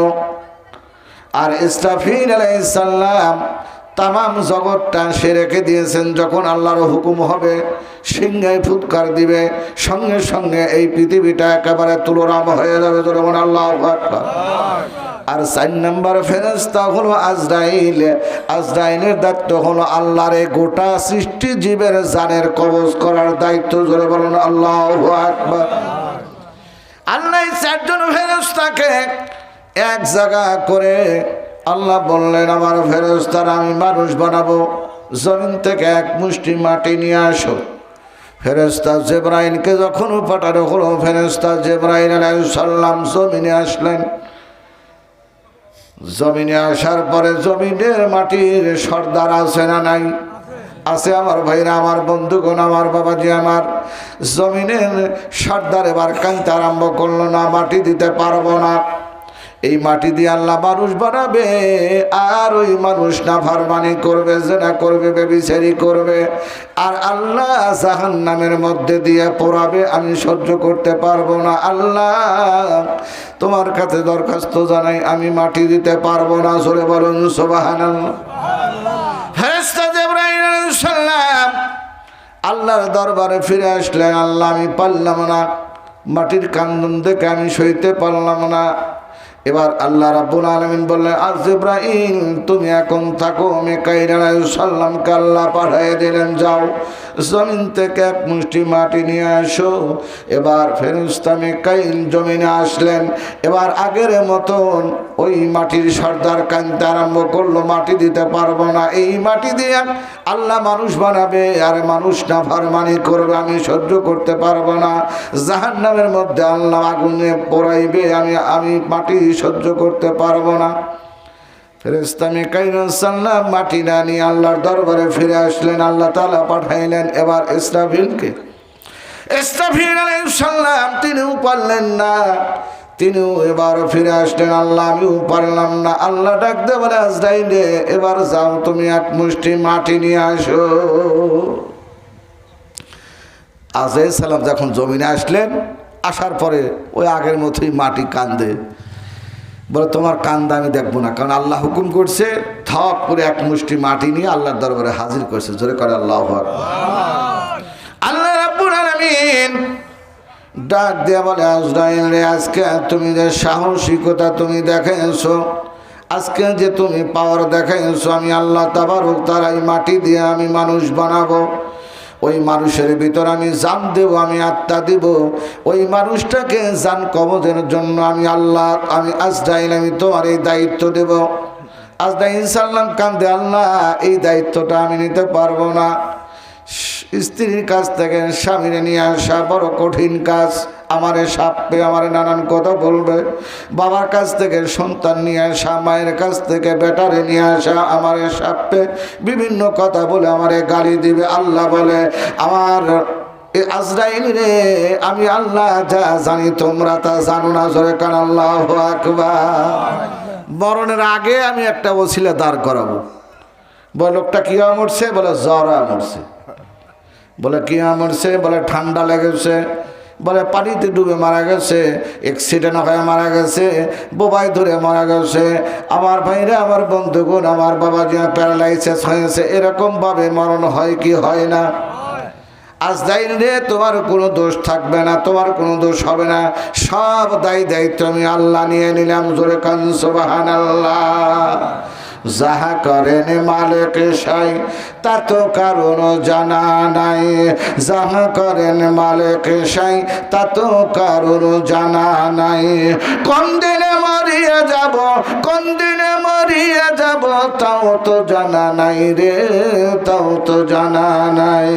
আর ইসরাফিল আলাইহিস সালাম তামাম জগৎটা সে রেখে দিয়েছেন। যখন আল্লাহর হুকুম হবে সিংহায় ফুৎকার দিবে, সঙ্গে সঙ্গে এই পৃথিবীটা একেবারে তুলনাম হয়ে যাবে। যেমন আল্লাহু আকবার। আর 4 নম্বর ফেরেশতা হলো আজরাইল। আজরাইলের দায়িত্ব হলো আল্লাহর এই গোটা সৃষ্টি জীবের জানের কবজ করার দায়িত্ব। জোরে বলুন আল্লাহু আকবার। আল্লাহ 4 জন ফেরেশতাকে এক জায়গা করে আল্লাহ বললেন আমার ফেরেশতারা আমি মানুষ বানাবো, জমিন থেকে এক মুষ্টি মাটি নিয়ে আসো। ফেরেশতা জিবরাইলকে যখন পাঠানো হলো, ফেরেশতা জিবরাইল আলাইহিস সালাম জমিনে আসলেন। জমিনে আসার পরে জমিনের মাটির সর্দার আছে না নাই? আছে আমার ভাইরা, আমার বন্ধুগণ, আমার বাবাজি আমার। জমিনের সর্দার এবার কাঁদতে আরম্ভ করলো, না মাটি দিতে পারবো না। এই মাটি দিয়ে আল্লাহ মানুষ বানাবে, আর ওই মানুষ নাফরমানি করবে, জিনা করবে, ব্যভিচারী করবে, আর আল্লাহ জাহান্নামের মধ্যে দিয়ে পোড়াবে। আমি সহ্য করতে পারবো না। আল্লাহ তোমার কাছে দরখাস্ত জানাই, আমি মাটি দিতে পারবো না। জোরে বলুন সুবহানাল্লাহ। ফেরেশতা জিবরাইল আলাইহিস সালাম আল্লাহর দরবারে ফিরে আসলেন। আল্লাহ আমি পারলাম না, মাটির কান্দন দেখে আমি সইতে পারলাম না। এবার আল্লাহ রাব্বুল আলামিন বললেন, আর জিবরাইল তুমি এখন থাকো। মিকাইল আলাইহিস সালামকে আল্লাহ পাঠিয়ে দিলেন, যাও জমিন থেকে এক মুষ্টি মাটি নিয়ে আসো। এবার ফেরেশতা মিকাইল জমিনে আসলেন। এবার আগের মতন ওই মাটির সর্দার কাঁদতে আরম্ভ করলো, মাটি দিতে পারবো না। এই মাটি দিয়ে আল্লাহ মানুষ বানাবে, আর মানুষ নাফরমানি করবে, আমি সহ্য করতে পারবো না। জাহান্নামের মধ্যে আল্লাহ আগুনে পোড়াইবে, আমি মাটি সহ্য করতে পারবো না। ফেরেশতা মিকাইল সাল্লাম মাটি না নিয়ে আল্লাহর দরবারে ফিরে আসলেন। আল্লাহ তাআলা পাঠাইলেন এবার ইসরাফিলকে। ইসরাফিল আলাইহিস সালাম তিনিও পারলেন না, তিনিও এবার ফিরে আসলেন। আল্লাহ আমিও পারলাম না। আল্লাহ ডাক দিয়ে বলে, আজরাইলে এবার যাও, তুমি এক মুষ্টি মাটি নিয়ে আসো। আজরাইল সালাম যখন জমিনে আসলেন, আসার পরে ওই আগের মতোই মাটি কান্দে। বলে তোমার কান্দা আমি দেখবো না, কারণ আল্লাহ হুকুম করছে। থপ করে এক মুষ্টি মাটি নিয়ে আল্লাহর দরবারে হাজির করছে। জোরে করে আল্লাহু আকবার। আল্লাহ রাব্বুল আলামিন ডাক দিয়ে বলে, আজরাইল রে, আজকে তুমি যে সাহসিকতা তুমি দেখাইছো, আজকে যে তুমি পাওয়ার দেখাইছো, আমি আল্লাহ তাবারক তাআলা এই মাটি দিয়ে আমি মানুষ বানাবো। ওই মানুষের ভিতর আমি জান দেব, আমি আত্মা দিব। ওই মানুষটাকে জান কবজের জন্য আমি আল্লাহ, আমি আজরাইল, আমি তোমার এই দায়িত্ব দেব। আজরাইল সাল্লাম কান্দে, আল্লাহ এই দায়িত্বটা আমি নিতে পারবো না। স্ত্রীর কাছ থেকে স্বামীরে নিয়ে আসা বড় কঠিন কাজ। আমারে সাপে, আমারে নানান কথা বলবে। বাবার কাছ থেকে সন্তান নিয়ে আসা, মায়ের কাছ থেকে বেটারে নিয়ে আসা, আমারে সাপে বিভিন্ন কথা বলে আমারে গালি দিবে। আল্লাহ বলে, আমার আজরাইল রে, আমি আল্লাহ যা জানি তোমরা তা জানো না। জোরে কান আল্লাহু আকবার। মরণের আগে আমি একটা ওসিলা দাঁড় করাবো। বলে লোকটা কিয়া মরছে? বলে জ্বরা মরছে। বলে কিয়া মরছে? বলে ঠান্ডা লেগেছে। বলে পানিতে ডুবে মারা গেছে, অ্যাক্সিডেন্ট হয়ে মারা গেছে, বোবাই ধরে মারা গেছে। আমার ভাইরা, আমার বন্ধুগণ, আমার বাবা যে প্যারালাইসিস হয়েছে। এরকমভাবে মরণ হয় কি হয় না? আজরাইল রে, তোমার কোনো দোষ থাকবে না, তোমার কোনো দোষ হবে না। সব দায়িত্ব আমি আল্লাহ নিয়ে নিলাম। জোরে কান সুবহানাল্লাহ। যাহা করেন মালিক সাই, তা তো কারণ জানা নাই। যাহা করেন মালিক সাই, তা তো কারণ জানা নাই। কোন দিনে মরিয়া যাব, কোন দিনে মরিয়া যাব, তাও তো জানা নাই রে, তাও তো জানা নাই।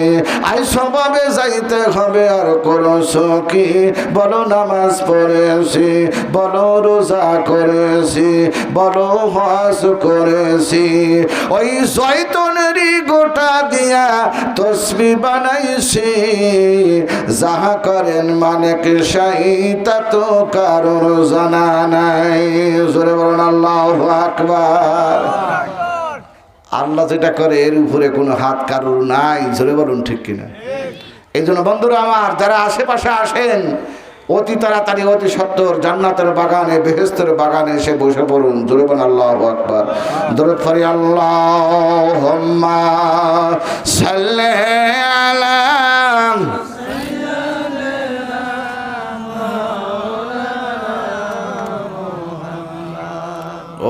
আই স্বভাবে যাইতে হবে, আর করছো কি? বলো নামাজ পড়েছি, বলো রোজা করেছি, বলো হজ করে, ওই জয়তুনেরই গোটা দিয়া তসবিহ বানাইছি। যাহা করেন মালিক সাই, তা তো কারোর জানা নাই। জোরে বলুন আল্লাহু আকবার। আল্লাহ যেটা করে এর উপরে কোনো হাত কারোর নাই। জোরে বলুন ঠিক কিনা? এই জন্য বন্ধুরা আমার, যারা আশেপাশে আসেন, অতি তাড়াতাড়ি, অতি সত্বর জান্নাতের বাগানে, বেহেশতের বাগানে এসে বসে পড়ুন। জোরে বলুন আল্লাহু আকবার। দরুদ পড়ি, আল্লাহুম্মা সাল্লি আলা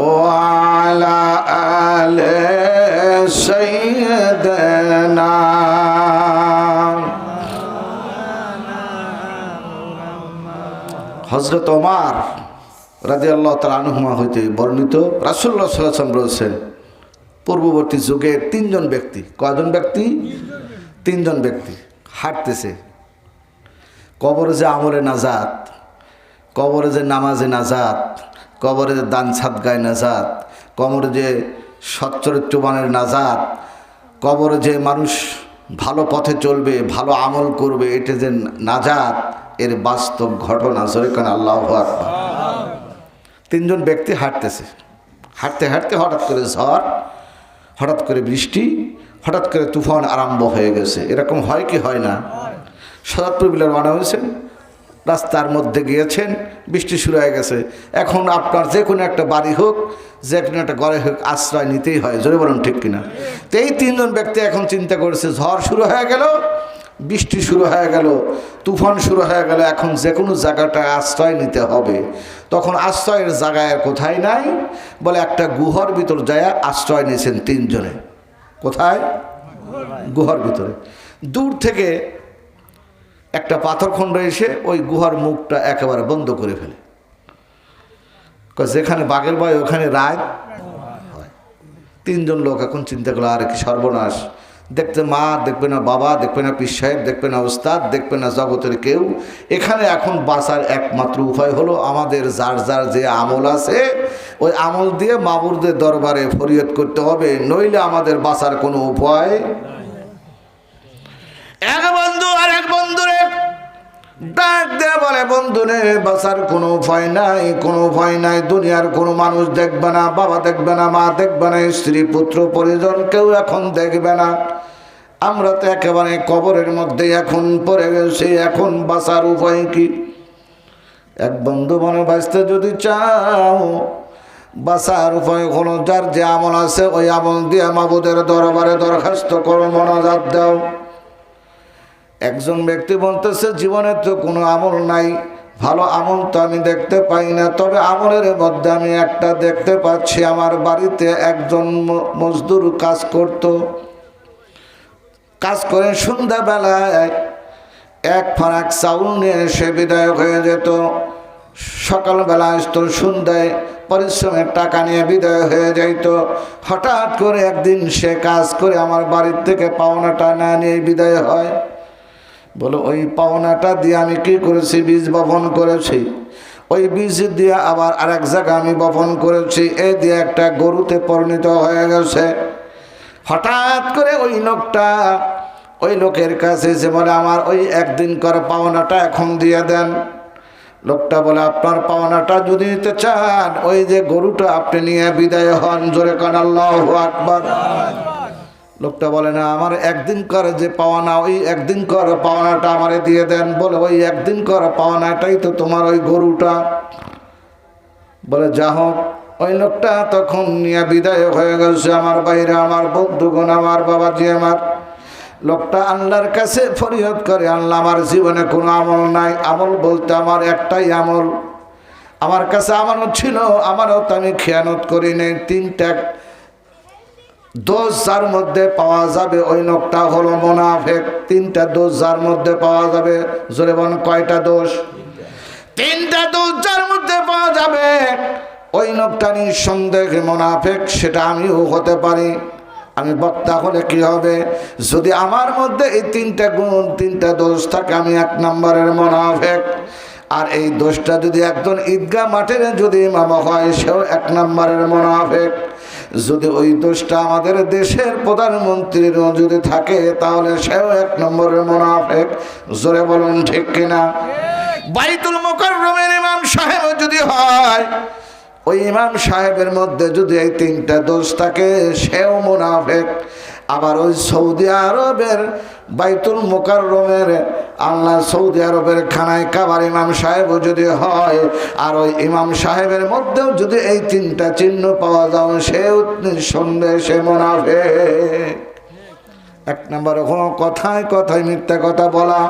ওয়া আলা আলি সাইয়্যিদিনা। হযরত ওমর রাদিয়াল্লাহু তাআলা আনহুমা হইতে বর্ণিত, রাসূলুল্লাহ সাল্লাল্লাহু আলাইহি ওয়াসাল্লাম বলেছেন, পূর্ববর্তী যুগে তিনজন ব্যক্তি, কয়জন ব্যক্তি? তিনজন ব্যক্তি। হাঁটতেছে, কবরে যে আমলে নাজাত, কবরে যে নামাজে নাজাত, কবরে যে দান সাদগায় নাজাত, কবরে যে সচ্চরিত্রবানের নাজাত, কবরে যে মানুষ ভালো পথে চলবে, ভালো আমল করবে, এটা যে নাজাত, এর বাস্তব ঘটনা। যেখানে আল্লাহু আকবার। তিনজন ব্যক্তি হাঁটতেছে, হাঁটতে হাঁটতে হঠাৎ করে ঝড়, হঠাৎ করে বৃষ্টি, হঠাৎ করে তুফান আরম্ভ হয়ে গেছে। এরকম হয় কি হয় না? সাদাতপুর বিলে রওনা হয়েছেন, রাস্তার মধ্যে গিয়েছেন, বৃষ্টি শুরু হয়ে গেছে। এখন আপনার যে কোনো একটা বাড়ি হোক, যে কোনো একটা ঘরে হোক, আশ্রয় নিতেই হয়। জোরে বলুন ঠিক কিনা? তো এই তিনজন ব্যক্তি এখন চিন্তা করেছে, ঝড় শুরু হয়ে গেল, বৃষ্টি শুরু হয়ে গেল, তুফান শুরু হয়ে গেল, এখন যে কোনো জায়গাটায় আশ্রয় নিতে হবে। তখন আশ্রয়ের জায়গায় কোথায় নাই, বলে একটা গুহার ভিতর যায় আশ্রয় নিয়েছেন তিনজনে। কোথায়? গুহার ভিতরে। দূর থেকে একটা পাথরখণ্ড এসে ওই গুহার মুখটা একেবারে বন্ধ করে ফেলে। যেখানে বাঘের ভয় ওখানে রাত হয়। তিনজন লোক এখন চিন্তা করলো, আর কি সর্বনাশ! দেখতে মা দেখবে না, বাবা দেখবে না, পীর সাহেব দেখবে না, ওস্তাদ দেখবে না, জগতের কেউ। এখানে এখন বাঁচার একমাত্র উপায় হলো আমাদের যার যার যে আমল আছে ওই আমল দিয়ে মাবুরদের দরবারে ফরিয়াদ করতে হবে, নইলে আমাদের বাঁচার কোনো উপায়। এক বন্ধু আর এক বন্ধুরে ডাক দিয়ে বলে, বন্ধু রে, বাঁচার কোনো উপায় নাই, কোনো উপায় নাই। দুনিয়ার কোনো মানুষ দেখবে না, বাবা দেখবে না, মা দেখবে না, স্ত্রী পুত্র পরিজন কেউ এখন দেখবে না। আমরা তো একেবারে কবরের মধ্যে এখন পড়ে গেছি, এখন বাঁচার উপায় কি? এক বন্ধু মনে বাঁচতে যদি চাও, বাঁচার উপায় হলো যার যে আমল আছে ওই আমল দিয়ে মাবুদের দরবারে দরখাস্ত করো, মোনাজাত দাও। একজন ব্যক্তি বলতেছে, জীবনে তো কোনো আমল নাই, ভালো আমল তো আমি দেখতে পাই না, তবে আমলের মধ্যে আমি একটা দেখতে পাচ্ছি। আমার বাড়িতে একজন মজদুর কাজ করত, কাজ করে সন্ধ্যাবেলায় এক ফারাক চাউল নিয়ে সে বিদায় হয়ে যেত। সকালবেলা আসতো, সন্ধ্যায় পরিশ্রমের টাকা নিয়ে বিদায় হয়ে যাইত। হঠাৎ করে একদিন সে কাজ করে আমার বাড়ির থেকে পাওনাটা না নিয়ে বিদায় হয়। বলো, ওই পাওনাটা দিয়ে আমি কি করেছি? বীজ বপন করেছি। ওই বীজ দিয়ে আবার আরেক জায়গায় আমি বপন করেছি, এই দিয়ে একটা গরুতে পরিণত হয়ে গেছে। হঠাৎ করে ওই লোকটা ওই লোকের কাছে যে বলে, আমার ওই একদিন করে পাওনাটা এখন দিয়ে দেন। লোকটা বলে, আপনার পাওনাটা যদি নিতে চান, ওই যে গরুটা আপনি নিয়ে বিদায় হন। জোরে কান আল্লাহু আকবার। লোকটা বলে, না, আমার একদিন করে যে পাওনা, ওই একদিন করে পাওনাটা আমারে দিয়ে দেন। বলে, ওই একদিন করে পাওনাটাই তো তোমার ওই গরুটা। বলে, যা হোক। ওই লোকটা তখন নিয়ে বিদায় হয়ে গেছে। আমার বাইরে, আমার বন্ধুগণ, আমার বাবাজি, আমার লোকটা আল্লাহর কাছে ফরিয়াদ করে, আল্লাহ, আমার জীবনে কোনো আমল নাই। আমল বলতে আমার একটাই আমল, আমার কাছে আমানত ছিল, আমানত আমি খেয়ানত করি নাই। তিনটা দোষ যার মধ্যে পাওয়া যাবে ওই লোকটা হলো মুনাফিক। তিনটা দোষ যার মধ্যে পাওয়া যাবে, জোরে বলেন কয়টা দোষ? তিনটা দোষ যার মধ্যে পাওয়া যাবে ওই লোকটা নিঃসন্দেহে মুনাফিক। সেটা আমিও হতে পারি। আমি বক্তা হলে কি হবে? যদি আমার মধ্যে এই তিনটা গুণ, তিনটা দোষ থাকে, আমি এক নম্বরের মুনাফিক। আর এই দোষটা যদি একজন ঈদগাহ মাঠের যদি ইমাম হয়, সেও এক নম্বরের মুনাফিক। যদি ওই দোষটা আমাদের দেশের প্রধানমন্ত্রীরও যদি থাকে, তাহলে সেও এক নম্বরের মুনাফিক। জোরে বলুন ঠিক কিনা? বাইতুল মুকাররমের ইমাম সাহেব যদি হয়, ওই ইমাম সাহেবের মধ্যে যদি এই তিনটা দোষ থাকে, সেও মুনাফিক। আবার ওই সৌদি আরবের বাইতুল মুকাররমের, আল্লাহ সৌদি আরবের খানায় কাবার ইমাম সাহেবও যদি হয়, আর ওই ইমাম সাহেবের মধ্যেও যদি এই তিনটা চিহ্ন পাওয়া যায়, সেও নিঃসন্দেহে সে মুনাফিক। এক নম্বরে হলো কথায় কথায় মিথ্যা কথা বলা,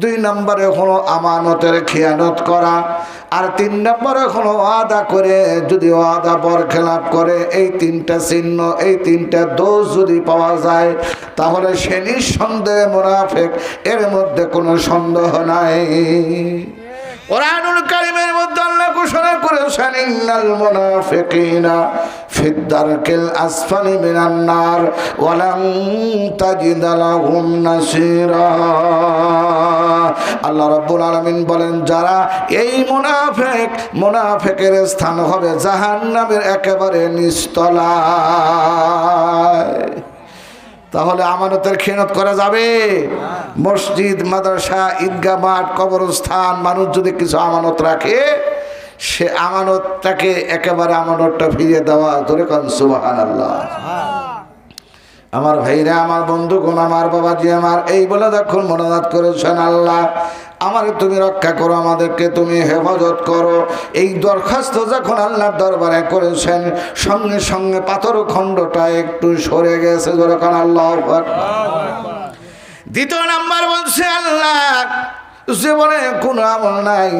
দুই নম্বরে হলো আমানতের খেয়ানত করা, আর তিন নম্বরে হলো ওয়াদা করে যদি ওয়াদা বরখেলাপ করে। এই তিনটা চিহ্ন, এই তিনটা দোষ যদি পাওয়া যায়, তাহলে সে নিঃসন্দেহে মুনাফিক, এর মধ্যে কোনো সন্দেহ নাই। কোরআনুল কারীমের মধ্যে আল্লাহ ঘোষণা করেছেন ইন্নাল মুনাফিকিনা ফিদ দারকিল আসফালি মিনান নার ওয়া লান তাজিদ লাহুম নাসীরা। আল্লাহ রাব্বুল আলামিন বলেন যারা এই মুনাফিকের স্থান হবে জাহান্নামের একেবারে নিচতলায়। তাহলে আমানতের খেয়ানত করা যাবে? মসজিদ, মাদ্রাসা, ঈদগাহ মাঠ, কবরস্থান, মানুষ যদি কিছু আমানত রাখে সে আমানতটাকে একেবারে আমানতটা ফিরিয়ে দেওয়া। ধরে কান সুবহানাল্লাহ। আমার ভাইরা, আমার বন্ধুগণ, আমার বাবাজি আমার, এই বলে যখন মোনাজাত করেছেন আল্লাহ আমারে তুমি রক্ষা করো, আমাদেরকে তুমি হেফাজত করো, এই দরখাস্ত যখন আল্লাহর দরবারে করেছেন সঙ্গে সঙ্গে পাথর খণ্ডটা একটু সরে গেছে। যখন আল্লাহু আকবার। দ্বিতীয় নাম্বার বলছে আল্লাহ জীবনে কোনো আমল নাই,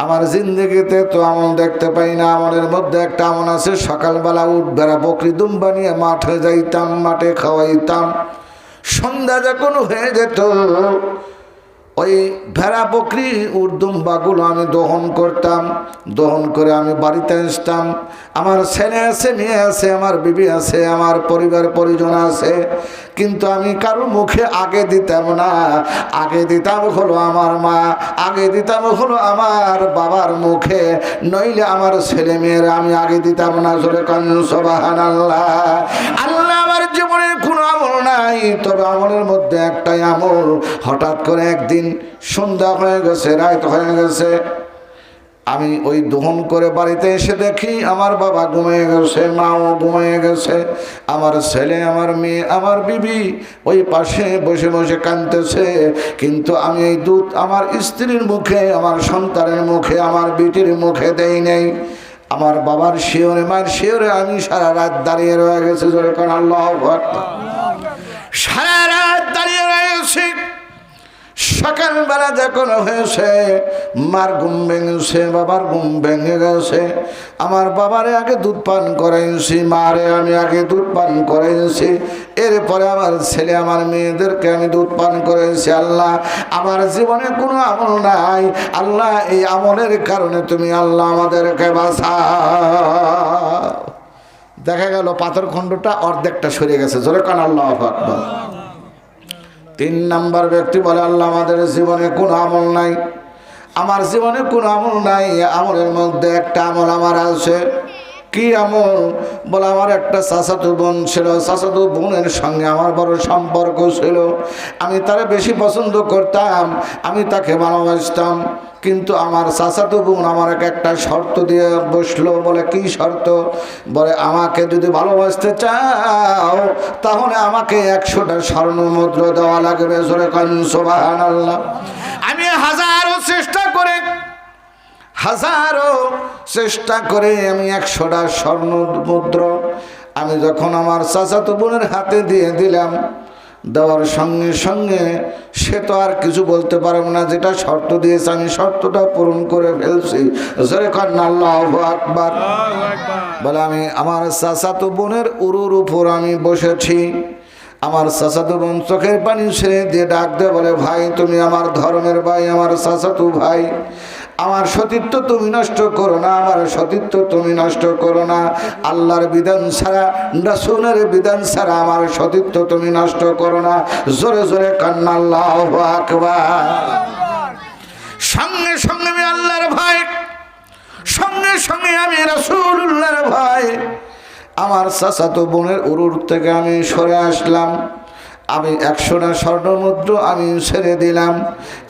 আমার জিন্দগিতে তো আমল দেখতে পাই না। আমলের মধ্যে একটা আমল আছে, সকালবেলা উঠ বেড়া বকরি দুম্বা নিয়ে মাঠে যাইতাম, মাঠে খাওয়াইতাম। সন্ধ্যা যখন হয়ে যেত ওই ভেড়া বকরি উর্দুম্বাগুলো আমি দহন করতাম, দহন করে আমি বাড়িতে আসতাম। আমার ছেলে আছে, মেয়ে আছে, আমার বিবি আছে, আমার পরিবার পরিজন আছে, কিন্তু আমি কারো মুখে আগে দিতাম না। আগে দিতাম হলো আমার মা, আগে দিতাম হলো আমার বাবার মুখে, নইলে আমার ছেলে মেয়েরা আমি আগে দিতাম না। জোরে কান সুবহানাল্লাহ। আল্লাহ আমার জীবনে কোনো আমল নাই, তবে আমলের মধ্যে একটাই আমল। হঠাৎ করে একদিন সন্ধ্যা হয়ে গেছে, রাত হয়ে গেছে, আমি ওই দহন করে বাড়িতে এসে দেখি আমার বাবা ঘুমিয়ে গেছে, মাও ঘুমিয়ে গেছে, আমার ছেলে, আমার মেয়ে, আমার বিবি ওই পাশে বসে বসে কাঁদতেছে। কিন্তু আমি এই দুধ আমার স্ত্রীর মুখে, আমার সন্তানের মুখে, আমার বিটির মুখে দেই নেই। আমার বাবার শিওরে, মায়ের শিওরে আমি সারা রাত দাঁড়িয়ে রয়ে গেছে। যখন আল্লাহু আকবার। সারা রাত দাঁড়িয়ে রয়ে গেছি। সকালবেলা যখন হয়েছে মার ঘুম ভেঙেছে, বাবার ঘুম ভেঙে গেছে। আমার বাবারে আগে দুধ পান করাইছি, মারে আমি আগে দুধ পান করাইছি, এরপরে আমার ছেলে আমার মেয়েদেরকে আমি দুধ পান করাইছি। আল্লাহ আমার জীবনে কোনো আমল নাই, আল্লাহ এই আমলের কারণে তুমি আল্লাহ আমাদেরকে বাঁচাও। দেখা গেল পাথর খণ্ডটা অর্ধেকটা সরে গেছে। জোরে কান আল্লাহু আকবার। তিন নাম্বার ব্যক্তি বলে আল্লাহ আমাদের জীবনে কোনো আমল নাই, আমার জীবনে কোনো আমল নাই। আমলের মধ্যে একটা আমল আমার আছে। কি আমল? বলে আমার একটা চাচাতো বোন ছিল, চাচাতো বোনের সঙ্গে আমার বড় সম্পর্ক ছিল, আমি তারে বেশি পছন্দ করতাম, আমি তাকে ভালোবাসতাম। কিন্তু আমার চাচাতো বোন আমার একটা শর্ত দিয়ে বসলো। বলে কি শর্ত? বলে আমাকে যদি ভালোবাসতে চাও তাহলে আমাকে 100টা স্বর্ণ মুদ্রা দেওয়া লাগবে। জোরে কান সুবহানাল্লাহ। আমি হাজারো চেষ্টা করে আমি 100টা স্বর্ণ মুদ্রা আমি যখন আমার চাচাতো বোনের হাতে দিয়ে দিলাম, দেওয়ার সঙ্গে সঙ্গে সে তো আর কিছু বলতে পারবে না, যেটা শর্ত দিয়েছে আমি শর্তটা পূরণ করে ফেলছি। জোরে কান আল্লাহু আকবার। বলে আমি আমার চাচাতো বোনের উরুর উপর আমি বসেছি, আমার চাচাতো বোন চোখের পানি ছেড়ে দিয়ে ডাক দেয়, বলে ভাই তুমি আমার ধর্মের ভাই, আমার চাচাতো ভাই, আমার সতীত্ব তুমি নষ্ট করো না, আমার সতীত্ব তুমি নষ্ট করো না। আল্লাহর বিধান ছাড়া, রাসূলের বিধান ছাড়া আমার সতীত্ব তুমি নষ্ট করো না। জোরে জোরে কান্না আল্লাহু আকবার। সঙ্গে সঙ্গে আমি আল্লাহর ভয়, সঙ্গে সঙ্গে আমি রাসূলুল্লাহর ভয়, আমার চাচাতো বোনের উরুর থেকে আমি সরে আসলাম। আমি 100টা স্বর্ণ মুদ্রা আমি ছেড়ে দিলাম,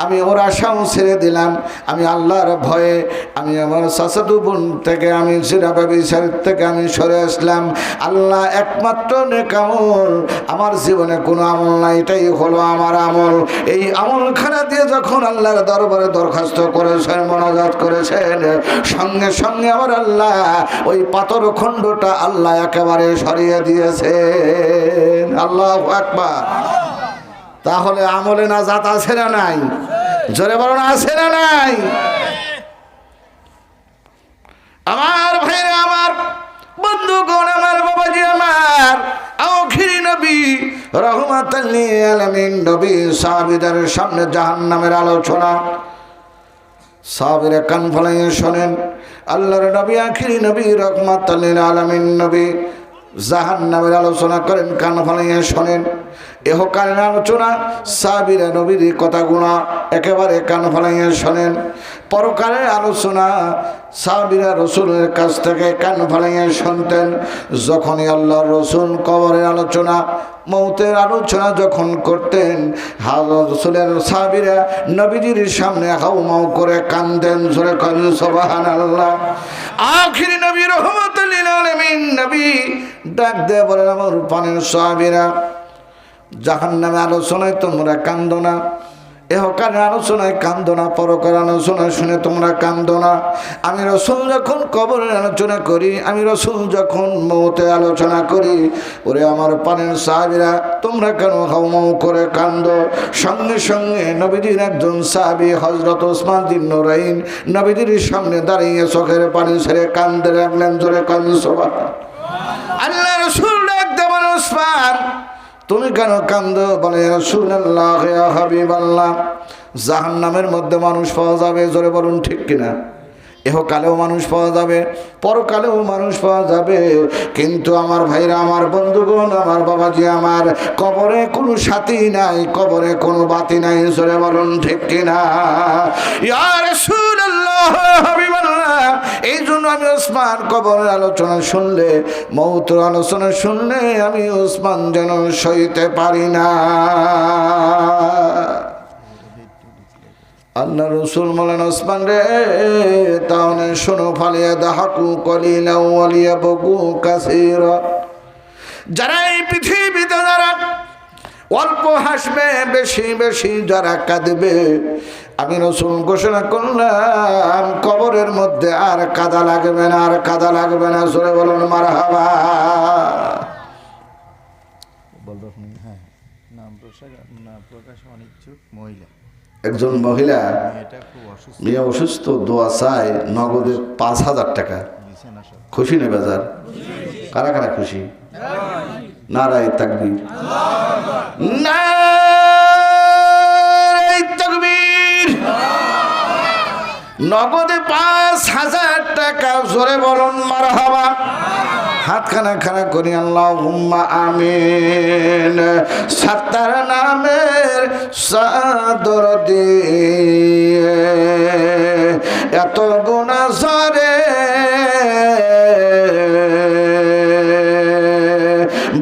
আমি ওর আশাও ছেড়ে দিলাম। আমি আল্লাহর ভয়ে আমি আমার চাচাতো বোন থেকে আমি জিনা ব্যভিচার থেকে আমি সরে আসলাম। আল্লাহ একমাত্র নেক আমল, আমার জীবনে কোনো আমল নাই, এটাই হলো আমার আমল। এই আমলখানা দিয়ে যখন আল্লাহর দরবারে দরখাস্ত করেছেন, মোনাজাত করেছেন, সঙ্গে সঙ্গে আমার আল্লাহ ওই পাথর খণ্ডটা আল্লাহ একেবারে সরিয়ে দিয়েছেন। আল্লাহু আকবার। তাহলে আমলে নাজাত আছে না নাই? জোরে বলুন আছে না নাই? আমার ভাইরা, আমার বন্ধুগণ, আমার বাবাজি আমার, আখিরি নবী রাহমাতাল লিল আলামিন নবী সাহাবীদের সামনে জাহান্নামের আলোচনা। সাহাবীরা কান ফলাইয়া শোনেন। আল্লাহর নবী আখিরি নবী রহমাতুল লিল আলামিন নবী জাহান্নামের আলোচনা করেন, কান ফলাইয়া শোনেন। ইহকালের আলোচনা সাহাবীরা নবীর কথাগুলো একেবারে কান ফলাইয়া শোনেন। পরকালের আলোচনা সাহাবীরা রাসূলের কাছ থেকে কান ফলাইয়া শুনতেন। যখনই আল্লাহর রাসূল কবরের আলোচনা, মৌতের আলোচনা যখন করতেন, রাসূলের সাহাবীরা নবীজির সামনে হাউমাউ করে কাঁদেন, জোরে কাঁদেন সুবহানাল্লাহ। আখিরি নবী রহমাতুল লিল আলামিন নবী ডাক দিয়ে বলেন, আমার পানের সাহাবীরা, জাহান্নামের আলোচনায় তোমরা কান্দো না, ইহকালের আলোচনায় কান্দো না, পরকালের আলোচনা শুনে তোমরা কান্দো না। আমি রাসূল যখন কবরের আলোচনা করি, আমি রাসূল যখন মৌতের আলোচনা করি, ওরে আমার পানের সাহাবীরা তোমরা কেন হাউমাউ করে কান্দো? সঙ্গে সঙ্গে নবীজির একজন সাহাবী হযরত ওসমান বিন নুরাইন নবীজির সামনে দাঁড়িয়ে চোখের পানি ছেড়ে কান্দতে লাগলেন, জোরে কাঁদেন সুবহানাল্লাহ। আল্লাহ রাসূল ডাক দিয়ে বলেন, ওসমান তুমি কেন কান্দো? বলে, রাসূলুল্লাহ ইয়া হাবিবাল্লাহ, জাহান্নামের মধ্যে মানুষ পাওয়া যাবে, জোরে বলুন ঠিক কিনা? ইহকালেও মানুষ পাওয়া যাবে, পরকালেও মানুষ পাওয়া যাবে, কিন্তু আমার ভাইরা, আমার বন্ধুগণ, আমার বাবাজি, আমার কবরে কোনো সাথী নাই, কবরে কোনো বাতি নাই, জোরে বলুন ঠিক কিনা? ইয়া রাসূলুল্লাহ ইয়া হাবিবাল্লাহ, এই জন্য আমি ওসমান কবরের আলোচনা শুনলে, মৌতের আলোচনা শুনলে আমি ওসমান যেন সইতে পারি না। আল্লাহ রাসূল বলেন, ওসমান রে, তাহলে শোনো, ফালিয়া দাহাকু কলিলা ওয়ালিয়া বকু কাসীরা। যারা এই পৃথিবীতে যারা অল্প হাসবে, বেশি বেশি যারা কাঁদবে, আমি রাসূল ঘোষণা করলাম কবরের মধ্যে আর কাদা লাগবে না, আর কাদা লাগবে না, জোরে বলুন মারহাবা। প্রকাশ অনিচ্ছুক মহিলা, একজন মহিলা মেয়ে অসুস্থ, দোয়া চায়, নগদে ৫,০০০ টাকা। খুশি নেই বাজার? কারা কারা খুশি? নারায়ে তাকবীর, নারায়ে তাকবীর। নগদে ৫,০০০ টাকা, জোরে বলুন মারহাবা। হাত খানা খানা করি, আল্লাহুম্মা আমিন। সাত্তার নামের চাদর দিয়ে এত গুনাহ ঝরে,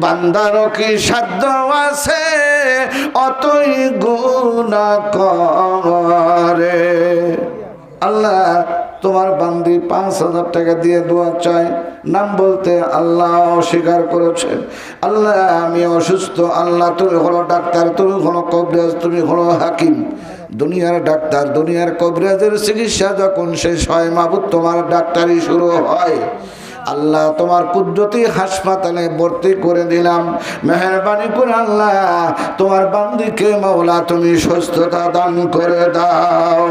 বান্দার কি সাধ্য আছে অতই গুনাহ করে। আল্লাহ, তোমার বান্দি ৫,০০০ টাকা দিয়ে দোয়া চায়, নাম বলতে আল্লাহ অস্বীকার করেছেন। আল্লাহ, আমি অসুস্থ, আল্লাহ তুমি হলো ডাক্তার, তুমি হলো কবিরাজ, তুমি হলো হাকিম। দুনিয়ার ডাক্তার, দুনিয়ার কবিরাজের চিকিৎসা যখন শেষ হয়, মাবুদ তোমার ডাক্তারি শুরু হয়। আল্লাহ, তোমার কুদরতি হাসপাতালে ভর্তি করে দিলাম, মেহেরবানি করে আল্লাহ তোমার বান্দিকে মাওলা তুমি সুস্থতা দান করে দাও।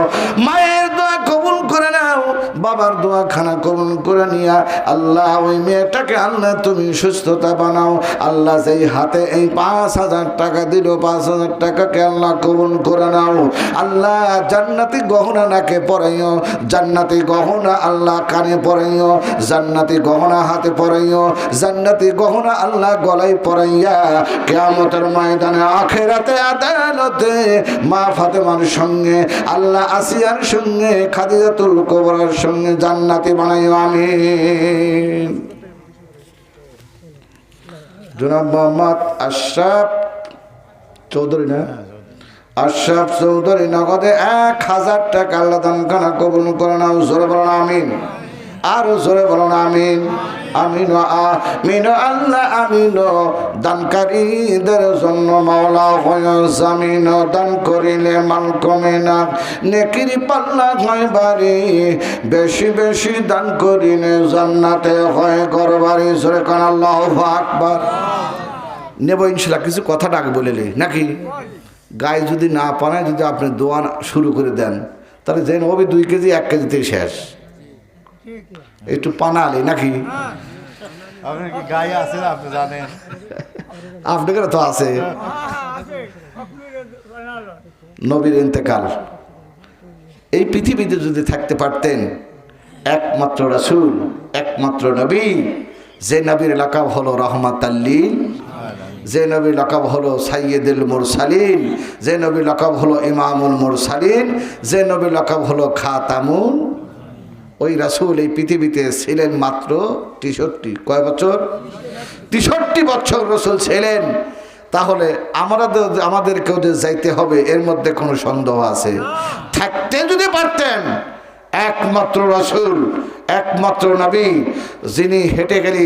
মায়ের দোয়া কবুল করে নাও, বাবার দোয়া খানা কবুল করে নিয়া আল্লাহ ওই মেয়েটাকে আল্লাহ তুমি সুস্থতা বানাও। আল্লাহ যেই হাতে এই ৫,০০০ টাকা দিল, ৫,০০০ টাকাকে আল্লাহ কবুল করে নাও। আল্লাহ জান্নাতি গহনা নাকে পরাইও, জান্নাতি গহনা আল্লাহ কানে পরাইও, জান্নাতি গহনা হাতে পরাইও, জান্নাতি গহনা আল্লাহ গলায় পরাইয়া কিয়ামতের ময়দানে আখিরাতে আদালতে মা ফাতেমার সঙ্গে, আল্লাহ আসিয়ার সঙ্গে, খাদিজাতুল কুবরার সঙ্গে জান্নাতি বানাইও, আমিন। জনাব মোহাম্মদ আশরাফ চৌধুরী, না আশরাফ চৌধুরী, নগদে ১,০০০ টাকা আল্লাহ দান খানা কবুল করে নাও, জোরে বলুন আমিন। আরো জোরে বলুন আমিন। আমিন আমিন আল্লাহ আমিন। দানকারীদের জন্য মাওলা হয় জামিন, দান করিলে মাল কমে না, নেকির পাল্লা হয় বাড়ি, বেশি বেশি দান করিলে জান্নাতে হয় ঘরবাড়ি, জোরে কান আল্লাহু আকবার। নেব ইনশাআল্লাহ, কিছু কথা ডাক বলেলে নাকি গায়ে যদি না পানায়, যদি আপনি দোয়া শুরু করে দেন, তাহলে যেন হবে 2 কেজি 1 কেজিতে শেষ। একটু পানালে নাকি আপনার কি গায়ে আছে না, আপনি জানেন? আপনাদের তো আছে। নবীর ইন্তেকাল, এই পৃথিবীতে যদি থাকতে পারতেন একমাত্র রাসূল, একমাত্র নবী, যে নবীর লাকাব হলো রাহমাতাল লিল, যে নবীর লাকাব হলো সাইয়্যিদুল মুরসালিন, যে নবীর লাকাব হলো ইমামুল মুরসালিন, যে নবীর লাকাব হলো খাতামুন, ওই রাসূল এই পৃথিবীতে ছিলেন মাত্র 63। কয় বছর? 63 বছর রাসূল ছিলেন। তাহলে আমাদেরকেও যে যাইতে হবে এর মধ্যে কোনো সন্দেহ আছে? থাকতে যদি পারতেন একমাত্র রাসূল, একমাত্র নবী, যিনি হেঁটে গেলে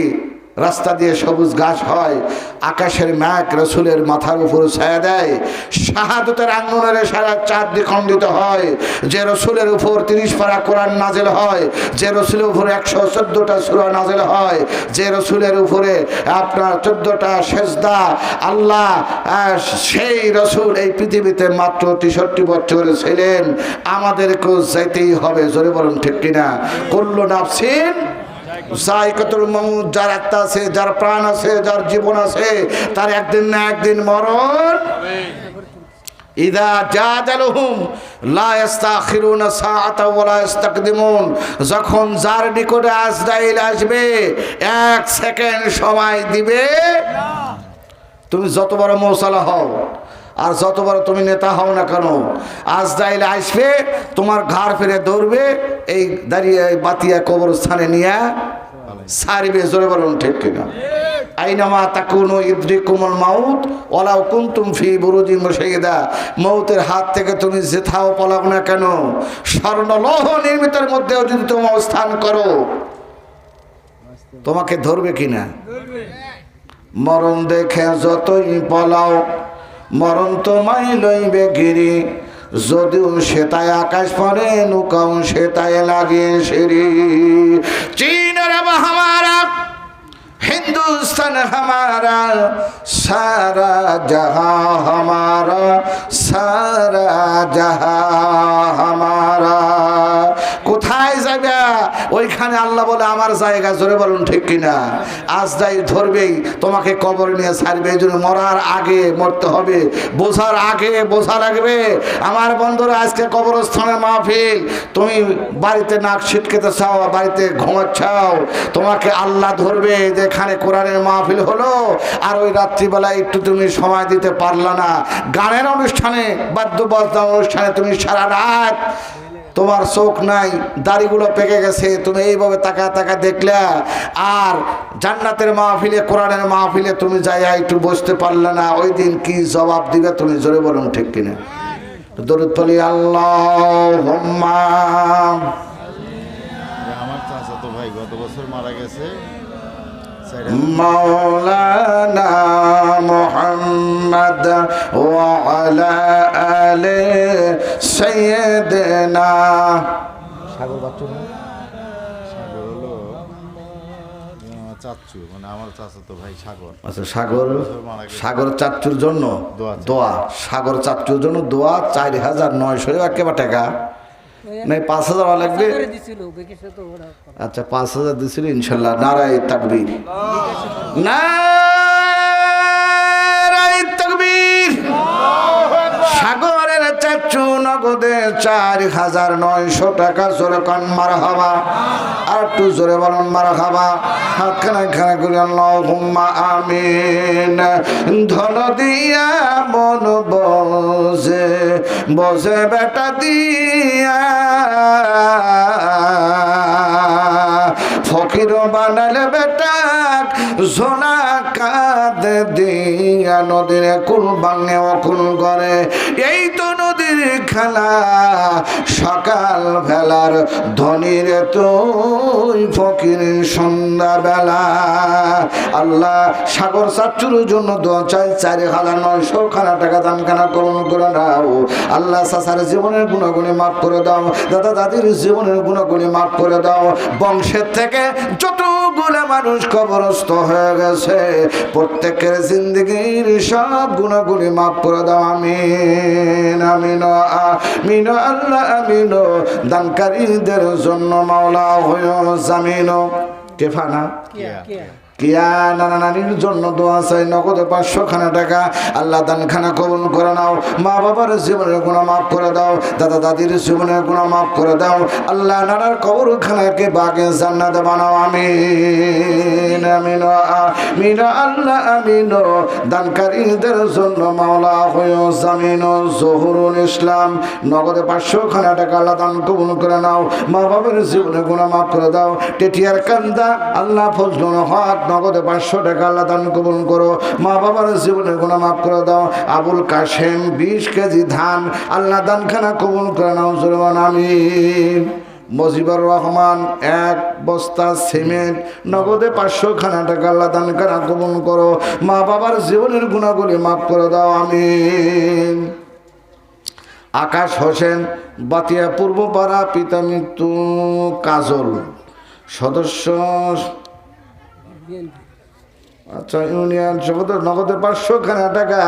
রাস্তা দিয়ে সবুজ ঘাস হয়, আকাশের মেঘ রাসূলের মাথার উপর ছায়া দেয়, শাহাদাতের আঙ্গনের সারা চাঁদ দ্বিখণ্ডিত হয়, যে রাসূলের উপর 30 পারা কোরআন নাযিল হয়, যে রাসূলের উপরে 114টা সূরা নাযিল হয়, যে রাসূলের উপরে আপনার 14টা সেজদা, আল্লাহ সেই রাসূল এই পৃথিবীতে মাত্র 63 বছর ছিলেন। আমাদেরকেও যাইতেই হবে। জোরে বলুন ঠিক কিনা? কুল্লু নাফসিন যায়কাতুল মউত, যার আত্মা আছে, যার প্রাণ আছে, যার জীবন আছে, তার একদিন না একদিন মরণ। ইদা জাদালহুম লা ইস্তাখিরুনা সাআতা ওয়া লা ইস্তাকদিমুন, যখন যার নিকটে আজরাইল আসবে 1 সেকেন্ড সময় দিবে না। তুমি যত বড় মৌসালা হও আর যত বড় তুমি নেতা হও না কেন, আজরাইল আসবে, তোমার ঘাড় ফিরে দৌড়বে, এই দাঁড়িয়ে বাতিয়া কবরস্থানে নিয়ে সারিবে। জোরে বলুন ঠিক কিনা? আইনামা তাকুনু ইদরিকুমুল মাউত ওয়ালাউ কুনতুম ফি বুরুজিন মুশাইয়্যিদা, মৌতের হাত থেকে তুমি যেথাও পালাও না কেন, স্বর্ণলৌহ নির্মিতের মধ্যেও যদি তুমি অবস্থান করো, তোমাকে ধরবে কিনা? মরণ দেখে যতই পালাও, মরণ তোমায় লইবে গিরি, যদিও সেতায় আকাশ পরে নুকাও সেতায় লাগে সিঁড়ি। চীন আরব হামারা, हिंदुस्तान हमारा, सारा जहां हमारा, सारा जहां हमारा। কোথায় যাবে? ওইখানে আল্লাহ বলে আমার জায়গা। জোরে বলুন ঠিক কিনা? আজরাইল ধরবেই, তোমাকে কবর নিয়ে ছাড়বে। এই জন্য মরার আগে মরতে হবে, বোঝার আগে বোঝা লাগবে। আমার বন্ধুরা, আজকে কবরস্থানের মাহফিল, তুমি বাড়িতে নাক ছিটকেতে চাও, বাড়িতে ঘুমাচ্ছাও, তোমাকে আল্লাহ ধরবে যেখানে কোরআনের মাহফিল হলো, আর ওই রাত্রিবেলা একটু তুমি সময় দিতে পারলা না, গানের অনুষ্ঠানে, বাদ্যবাজনা অনুষ্ঠানে তুমি সারা রাত, তোমার চোখ নাই, দাড়িগুলো পেকে গেছে, তুমি এইভাবে তাকা তাকা দেখলে, আর জান্নাতের মাহফিলে, কোরআনের মাহফিলে তুমি যাই একটু বসতে পারলে না, ওই দিন কি জবাব দিবে তুমি? জোরে বলুন ঠিক কিনা? দরুদ পড়ি আল্লাহুম্মা। আমার চাচা তো ভাই গত বছর মারা গেছে, মাওলানা মুহাম্মদ ওয়া আলা আলি সাইয়্যিদিনা। সাগর বাচ্চু না? সাগর হলো চাচ্চু, মানে আমার চাচা তো ভাই সাগর। আচ্ছা, সাগর চাচ্চুর জন্য দোয়া, সাগর চাচ্চুর জন্য দোয়া। 4900 একেবারে টাকা নাই, 5000 লাগবে। আচ্ছা, 5000 দিছিল ইনশাল্লাহ। নারায়ে তাকবীর, নারায়ে তাকবীর। সাগরের চাচ্চু নগদে 4900 টাকা। জোরে কান মারহাবা, আর একটু জোরে বলুন মারহাবা। হাতখানা খানা করে আল্লাহুম্মা আমিন। ধন দিয়া মন বজে বজে বেটা দিয়া, ফকির বানালে বেটা জোনা কাঁদ দিয়া, নদীর কুল ভাঙে অকুল করে, এই তো নদীর খেলা। সকাল বেলার ধনীর তুই ফকির সন্ধ্যা বেলা। আল্লাহ সাগর চাচ্চুর জন্য দোয়া চাই। 4900 টাকা দান খানা করুন করে দাও। আল্লাহ চাচার জীবনের গুণাগুণি মাফ করে দাও, দাদা দাদির জীবনের গুণাগুণি মাফ করে দাও। বংশের থেকে যতগুলো মানুষ কবরস্থ হয়ে গেছে, প্রত্যেকের জিন্দগির সব গুণাগুণি মাফ করে দাও। আমিন আমিন আমিন আল্লাহ আমিন। দানকারীদের জন্য মাওলা হয়ে জামিন। কেফানা কিয়া নানা নানির জন্য দোয়া চাই, নগদে 500 খানা টাকা আল্লাহ দান খানা কবুল করে নাও। মা বাবার জীবনের গুনাহ মাফ করে দাও, দাদা দাদির জীবনের গুনাহ মাফ করে দাও। আল্লাহ নানার কবরখানাকে বাগে জান্নাত বানাও। আমিন আমিন আমিন আল্লাহ আমিন। দানকারীদের জন্য মাওলা হয়ে জামিন জহুরুল ইসলাম নগদে 500 খানা টাকা আল্লাহ দান কবুল করে নাও। মা বাবার জীবনের গুনাহ মাফ করে দাও। টেটিয়ার কান্দা আল্লাহ ফজলুল হক নগদে 500 টাকা আল্লাহ দান কবুল করো। মা বাবার জীবনের গুনাহ মাফ করে দাও। আবুল কাশেম 20 কেজি ধান আল্লাহ দানখানা কবুল করে নাও। জোরবান আমিন। মজিবুর রহমান 1 বস্তা সিমেন্ট নগদে 500 খানা টাকা আল্লাহ দানখানা কবুল করো। মা বাবার জীবনের গুনাহগুলি মাফ করে দাও। আমিন। আকাশ হোসেন বাতিয়া পূর্বপাড়া, পিতা মৃত্যু কাজল, সদস্য আচ্ছা ইউনিয়ন সদস্য নগদে 500 খানা টাকা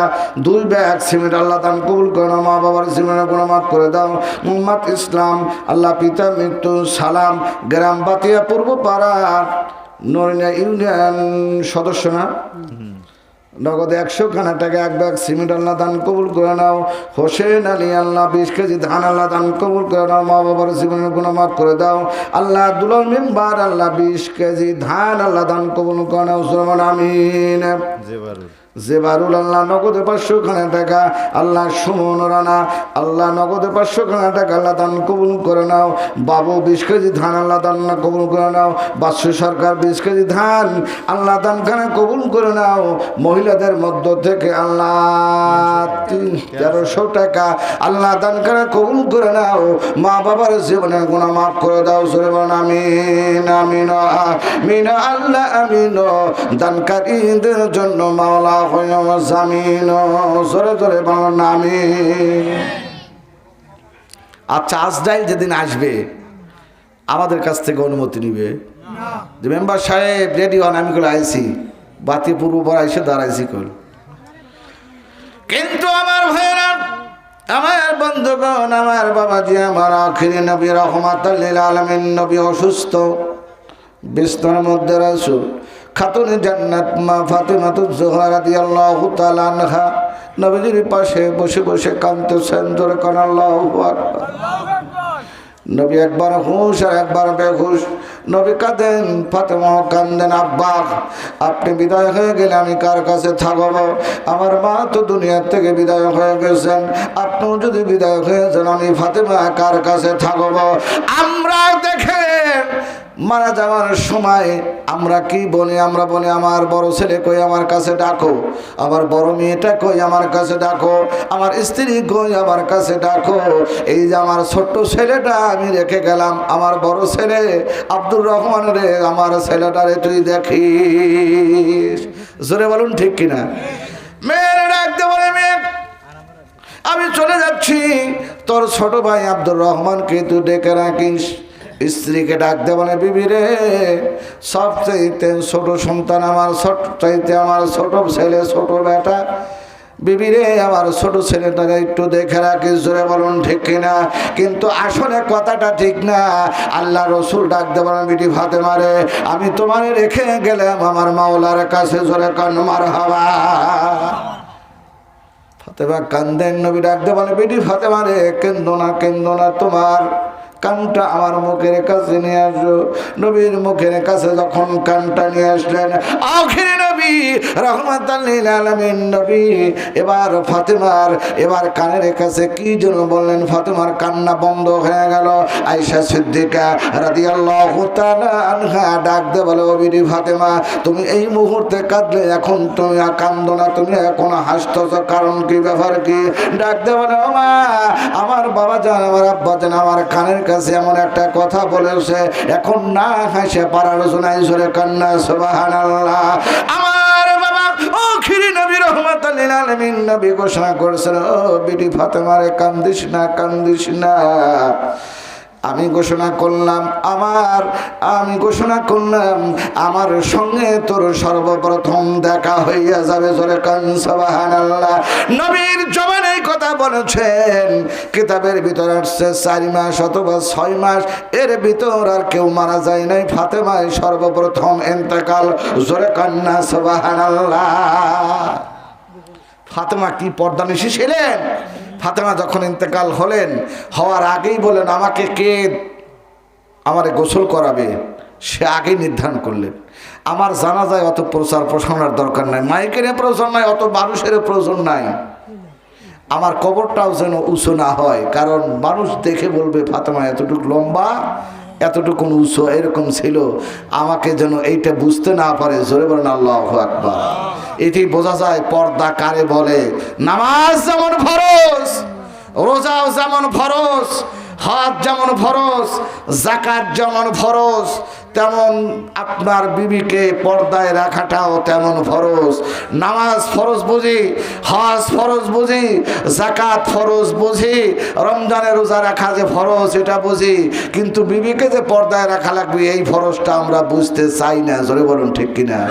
2 ব্যাগ সিমেন্ট আল্লাহ দান কবুল করো। মা বাবার জীবনের গুনাহ মাফ করে দাও। মোহাম্মদ ইসলাম আল্লাহ পিতা মৃত্যু সালাম, গ্রাম বাতিয়া পূর্বপাড়া, নরিনা ইউনিয়ন সদস্য না, নগদে 100 খানা টাকা 1 ব্যাগ সিমেন্ট আল্লাহ দান কবুল করে নাও। হোসেন আলী আল্লাহ 20 কেজি ধান আল্লাহ দান কবুল করে নাও। মা বাবার জীবনের গুনাহ মাফ করে দাও। আল্লাহ দুলাল মেম্বার আল্লাহ 20 কেজি ধান আল্লাহ দান কবুল করে নাও। সুবহান আমিন। জেবারুল আল্লাহ নগদে 500 খানা টাকা আল্লাহ সুমন রানা আল্লাহ নগদে 500 খানা টাকা আল্লাহ দান কবুল করে নাও। বাবু 20 কেজি ধান আল্লাহ দান কবুল করে নাও। বাদশু সরকার 20 কেজি ধান আল্লাহ দান খানা কবুল করে নাও। মহিলাদের মধ্য থেকে আল্লাহ 1300 টাকা আল্লাহ দান খানা কবুল করে নাও। মা বাবার জীবনের গুনাহ মাফ করে দাও। সুবহান আমিন আমিন আমিন আল্লাহ আমিন। দানকারীদের জন্য মাওলা জামিন জোরে জোরে বাংলার নামে। আচ্ছা আজরাইল যেদিন আসবে আমাদের কাছ থেকে অনুমতি নিবে যে মেম্বার সাহেব রেডি হন, আমি করে আইসি বাতি পূর্ব পর এসে দাঁড়াইছি কল। কিন্তু আমার ভাইরা, আমার বন্ধুগণ, আমার বাবাজি, আমার আখিরি নবী রহমাতুল লিল আলামিন নবী অসুস্থ, বিছানার মধ্যে রাসূল খাতুনে জান্নাত মা ফাতেমাতুজ জোহরা রাদিয়াল্লাহু তাআলা আনহা নবীজির পাশে বসে বসে কাঁদতেছেন। জোরে কান আল্লাহু আকবার। নবী একবার হুঁশ আর একবার বেহুশ। নবী কাঁদেন, ফাতেমা কাঁদেন, আব্বা আপনি বিদায় হয়ে গেলে আমি কার কাছে থাকব? আমার মা তো দুনিয়া থেকে বিদায় হয়ে গেছেন, আপনিও যদি বিদায় হয়ে যান আমি ফাতেমা কার কাছে থাকব? আমরা দেখে মারা যাওয়ার সময় আমরা কি বলি? আমরা বলি আমার বড় ছেলে কই আমার কাছে ডাকো, আমার বড় মেয়েটা কই আমার কাছে ডাকো, আমার স্ত্রী কই আমার কাছে ডাকো। এই যে আমার ছোট্ট ছেলেটা আমি রেখে গেলাম, আমার বড় ছেলে আব্দুর রহমান রে, আমার ছেলেটারে তুই দেখিস। জোরে বলুন ঠিক কিনা? মেয়েরা ডাকতে বলে, মেয়ে আমি চলে যাচ্ছি, তোর ছোট ভাই আব্দুর রহমানকে তুই ডেকে রাখিস। স্ত্রীকে ডাকতে বলে, বিবি রে সবচাইতে ছোট সন্তান আমার, চাইতে আমার ছোট ছেলে, ছোট বেটা, বিবি রে আমার ছোট ছেলেটাকে একটু দেখে রাখিস। জোরে বলুন ঠিক কিনা? কিন্তু আসলে কথাটা ঠিক না। আল্লাহ রসুল ডাকতে বলেন, বিটি ফাতেমা রে আমি তোমারে রেখে গেলাম আমার মাওলার কাছে। জোরে কান মারহাবা। ফাতেমা কান্দেন। নবী ডাকতে বলে, বিটি ফাতেমা রে কেন্দো না, কেন্দো না, তোমার কানটা আমার মুখের কাছে নিয়ে আসো। নবীর মুখের কাছে যখন কানটা নিয়ে আসলেন আখিরি নবী রাহমাতুল লিল আলামিন নবী এবার ফাতেমার এবার কানের কাছে কি যেন বললেন, ফাতেমার কান্না বন্ধ হয়ে গেল। আয়েশা সিদ্দিকা রাদিয়াল্লাহু তাআলা আনহা ডাক দিয়ে বলে, ও বিবি ফাতেমা তুমি এই মুহূর্তে কাঁদলে, এখন তুমি কান্দো না, তুমি এখন হাসতেছ, কারণ কি, ব্যাপার কি? ডাক দিয়ে বলে, ও মা আমার বাবা জান, আমার আব্বা জান আমার কানের কাছে এমন একটা কথা বলেছে, এখন না হাসে পারার শোনাই। জোরে কান্না সুবহানাল্লাহ। আমার বাবা আখিরি নবী রাহমাতুল লিল আলামিন নবী ঘোষণা করেছেন, ও বিটি ফাতেমা রে কান্দিস না, কান্দিস না। আমি ঘোষণা করলাম আমার সঙ্গে তোর সর্বপ্রথম দেখা হইয়া যাবে। জোরে কান সুবহানাল্লাহ। নবীর জবানে এই কথা বলেছেন। কিতাবের ভিতরে আসছে 4 মাস অথবা 6 মাস, এর ভিতর আর কেউ মারা যায় নাই, ফাতেমায় সর্বপ্রথম ইন্তেকাল। জোরে কান না সুবহানাল্লাহ। ফাতেমা কি পর্দানিশী ছিলেন? ফাতেমা যখন ইন্তেকাল হওয়ার আগেই বলেন আমাকে কে আমারে গোসল করাবে, সে আগেই নির্ধারণ করলেন। আমার জানাজায় অত প্রচার প্রসারণের দরকার নাই, মাইকের প্রয়োজন নাই, অত মানুষের প্রয়োজন নাই। আমার কবরটাও যেন উঁচু না হয়, কারণ মানুষ দেখে বলবে ফাতেমা এতটুকু লম্বা, এতটুকু উঁচু এরকম ছিল, আমাকে যেন এইটা বুঝতে না পারে। জোরে বলেন আল্লাহু আকবার। এটি বোঝা যায় পর্দা কারে বলে। নামাজ যেমন ফরজ, রোজাও যেমন ফরজ, হজ যেমন ফরজ, যাকাত যেমন ফরজ, তেমন আপনার বিবিকে পর্দায় রাখাটাও তেমন ফরজ। নামাজ ফরজ বুঝি, হজ ফরজ বুঝি, যাকাত ফরজ বুঝি, রমজানের রোজা রাখা যে ফরজ এটা বুঝি, কিন্তু বিবিকে যে পর্দায় রাখা লাগবে এই ফরজটা আমরা বুঝতে চাই না। জোরে বলুন ঠিক কিনা?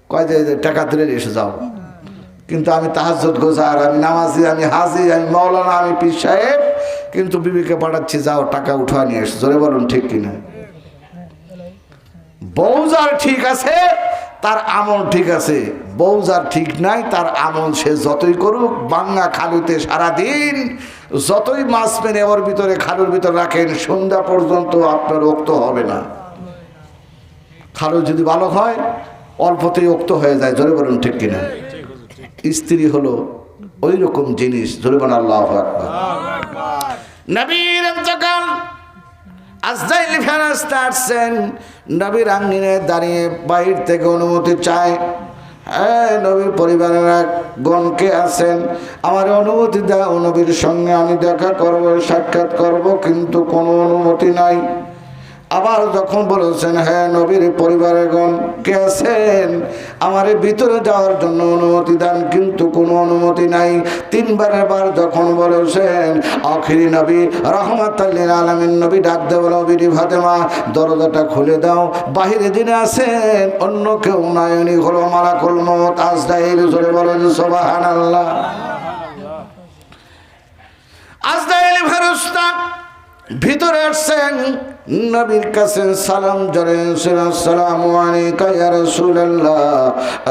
কয় যে টাকা তুলে এসে যাও, কিন্তু আমি তাহাজ্জুদ গোজার, আমি নামাজি, আমি হাজি, আমি মাওলানা, আমি পীর সাহেব, কিন্তু বিবিকে পাঠাচ্ছি যাও টাকা উঠা নিয়ে এসো। জোরে বলুন ঠিক কিনা? বউ যার ঠিক আছে তার আমল ঠিক আছে, বউ যার ঠিক নাই তার আমল সে যতই করুক, বাংলা খালুতে সারাদিন যতই মাছ মেরে ওর ভিতরে খালুর ভিতরে রাখেন, সন্ধ্যা পর্যন্ত আপনার উক্ত হবে না। খালু যদি ভালো হয় অল্পতেই উক্ত হয়ে যায়। জোরে বলুন ঠিক কিনা? স্ত্রী হলো ওই রকম জিনিস। জোরে বলুন আল্লাহু আকবার। নবীর ইন্তেকাল, আজরাইল ফেরেশতা আসছেন, নবীর আঙ্গিনায় দাঁড়িয়ে বাহির থেকে অনুমতি চায়। হ্যাঁ, নবীর পরিবারের এক গণকে আছেন, আমার অনুমতি দাও, নবীর সঙ্গে আমি দেখা করব, সাক্ষাৎ করব, কিন্তু কোনো অনুমতি নাই। আবার যখন বলেছেন হ্যাঁ নবীর পরিবারের গণ কে আছেন, আমার ভিতরে যাওয়ার জন্য অনুমতি দেন, কিন্তু কোনো অনুমতি নাই। 3 বার যখন বলেছেন, আখিরি নবী রাহমাতাল লিল আলামিন নবী ডাক দিয়ে বলো, বিবি ফাতেমা দরজাটা খুলে দাও, বাহিরে যিনি আছেন অন্য কেউ নাই, উনি হলো মালাকুল মউত আজরাইল। জোরে বলেন সুবহানাল্লাহ। আজরাইল ফেরেশতা ভিতরে আসছেন, নবীর কাছে সালাম জানিয়েছেন, আসসালামু আলাইকা ইয়া রাসূলুল্লাহ,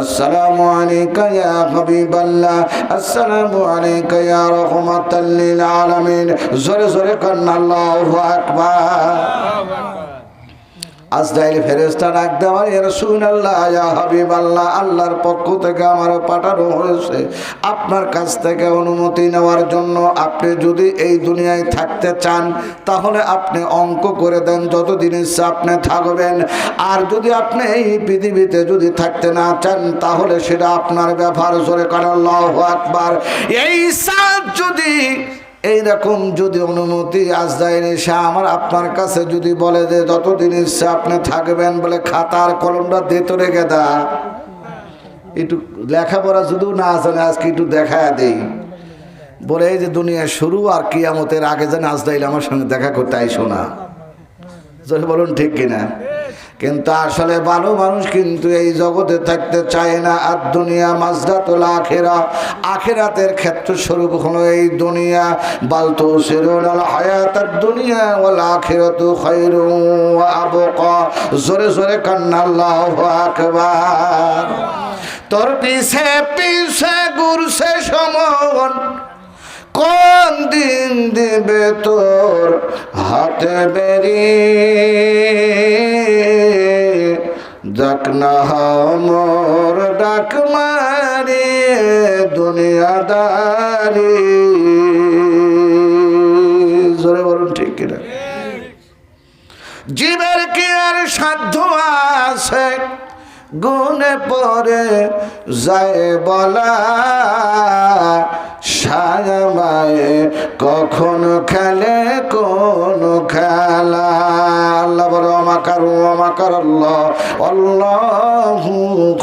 আসসালামু আলাইকা ইয়া হাবিবাল্লাহ, আসসালামু আলাইকা ইয়া রাহমাতাল লিল আলামিন। জোরে জোরে কান আল্লাহু আকবার। আজরাইল ফেরেশতা ডাক দেওয়া, ইয়া রাসূলুল্লাহ ইয়া হাবিবাল্লাহ, আল্লাহর পক্ষ থেকে আমার পাঠানো হয়েছে আপনার কাছ থেকে অনুমতি নেওয়ার জন্য। আপনি যদি এই দুনিয়ায় থাকতে চান তাহলে আপনি অঙ্ক করে দেন, যতদিন ইচ্ছা আপনি থাকবেন, আর যদি আপনি এই পৃথিবীতে যদি থাকতে না চান তাহলে সেটা আপনার ব্যাপার। জোরে কান আল্লাহু আকবার। এই সাত যদি এইরকম যদি অনুমতি আজরাইল এসে আমার আপনার কাছে যদি বলে যে যতদিন ইচ্ছা আপনি থাকবেন, বলে খাতার কলমটা দিতে রেখে দা, একটু লেখাপড়া যদি না জানে আজকে একটু দেখা দেই, বলে এই যে দুনিয়া শুরু আর কিয়ামতের আগে যেন আজরাইল আমার সঙ্গে দেখা করতে আইসো না। যদি বলুন ঠিক কিনা? কিন্তু আসলে ভালো মানুষ কিন্তু এই জগতে থাকতে চায় না। আর দুনিয়া মাজরাতুল আখিরা, আখিরাতের ক্ষেত্র স্বরূপ হলো এই দুনিয়া। বাল তুসিরুনাল হায়াতাদ দুনিয়া ওয়াল আখিরাতু খায়রুন ওয়া আবকা। জোরে জোরে কান্না আল্লাহু আকবার। তোর পিছে পিছে ঘুরছে সমন, কোন দিন দিবে তোর হাতে বেরি, ডাক না মোর ডাক মারি দুনিয়াদারি। জোরে বলুন ঠিক কিনা? জীবের কি আর সাধ্য আছে গুনে পরে যায় বলা, ছায়ামায় কখন খেলে কোন খেলা। আল্লাহ বলে অমাকারু অমাকার আল্লাহ আল্লাহু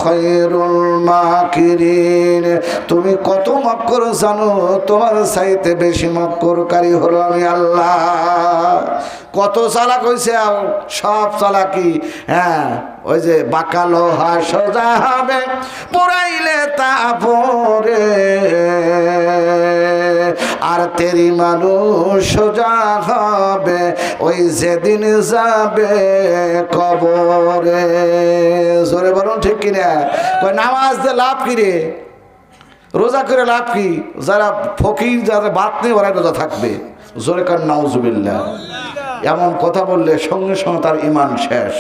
খায়রুল মাকিরিন। তুমি কত মক্কর জানো? তোমার চাইতে বেশি মক্করকারী হলো আমি আল্লাহ। কত চালাক হয়েছে সব চালাকি। হ্যাঁ, ওই যে বাঁকা লোহা সোজা হবে পোড়াইলে তা পরে, আর তেরি মানুষ সোজা হবে ওই যেদিন যাবে কবরে। জোরে বলুন ঠিক কিনা? ওই নামাজ দিয়ে লাভ কি রে? রোজা করে লাভ কি? যারা ফকির যারা বাদ নেই ওরা রোজা থাকবে। জোরে কার নাউজুবিল্লাহ। এমন কথা বললে সঙ্গে সঙ্গে তার ঈমান শেষ।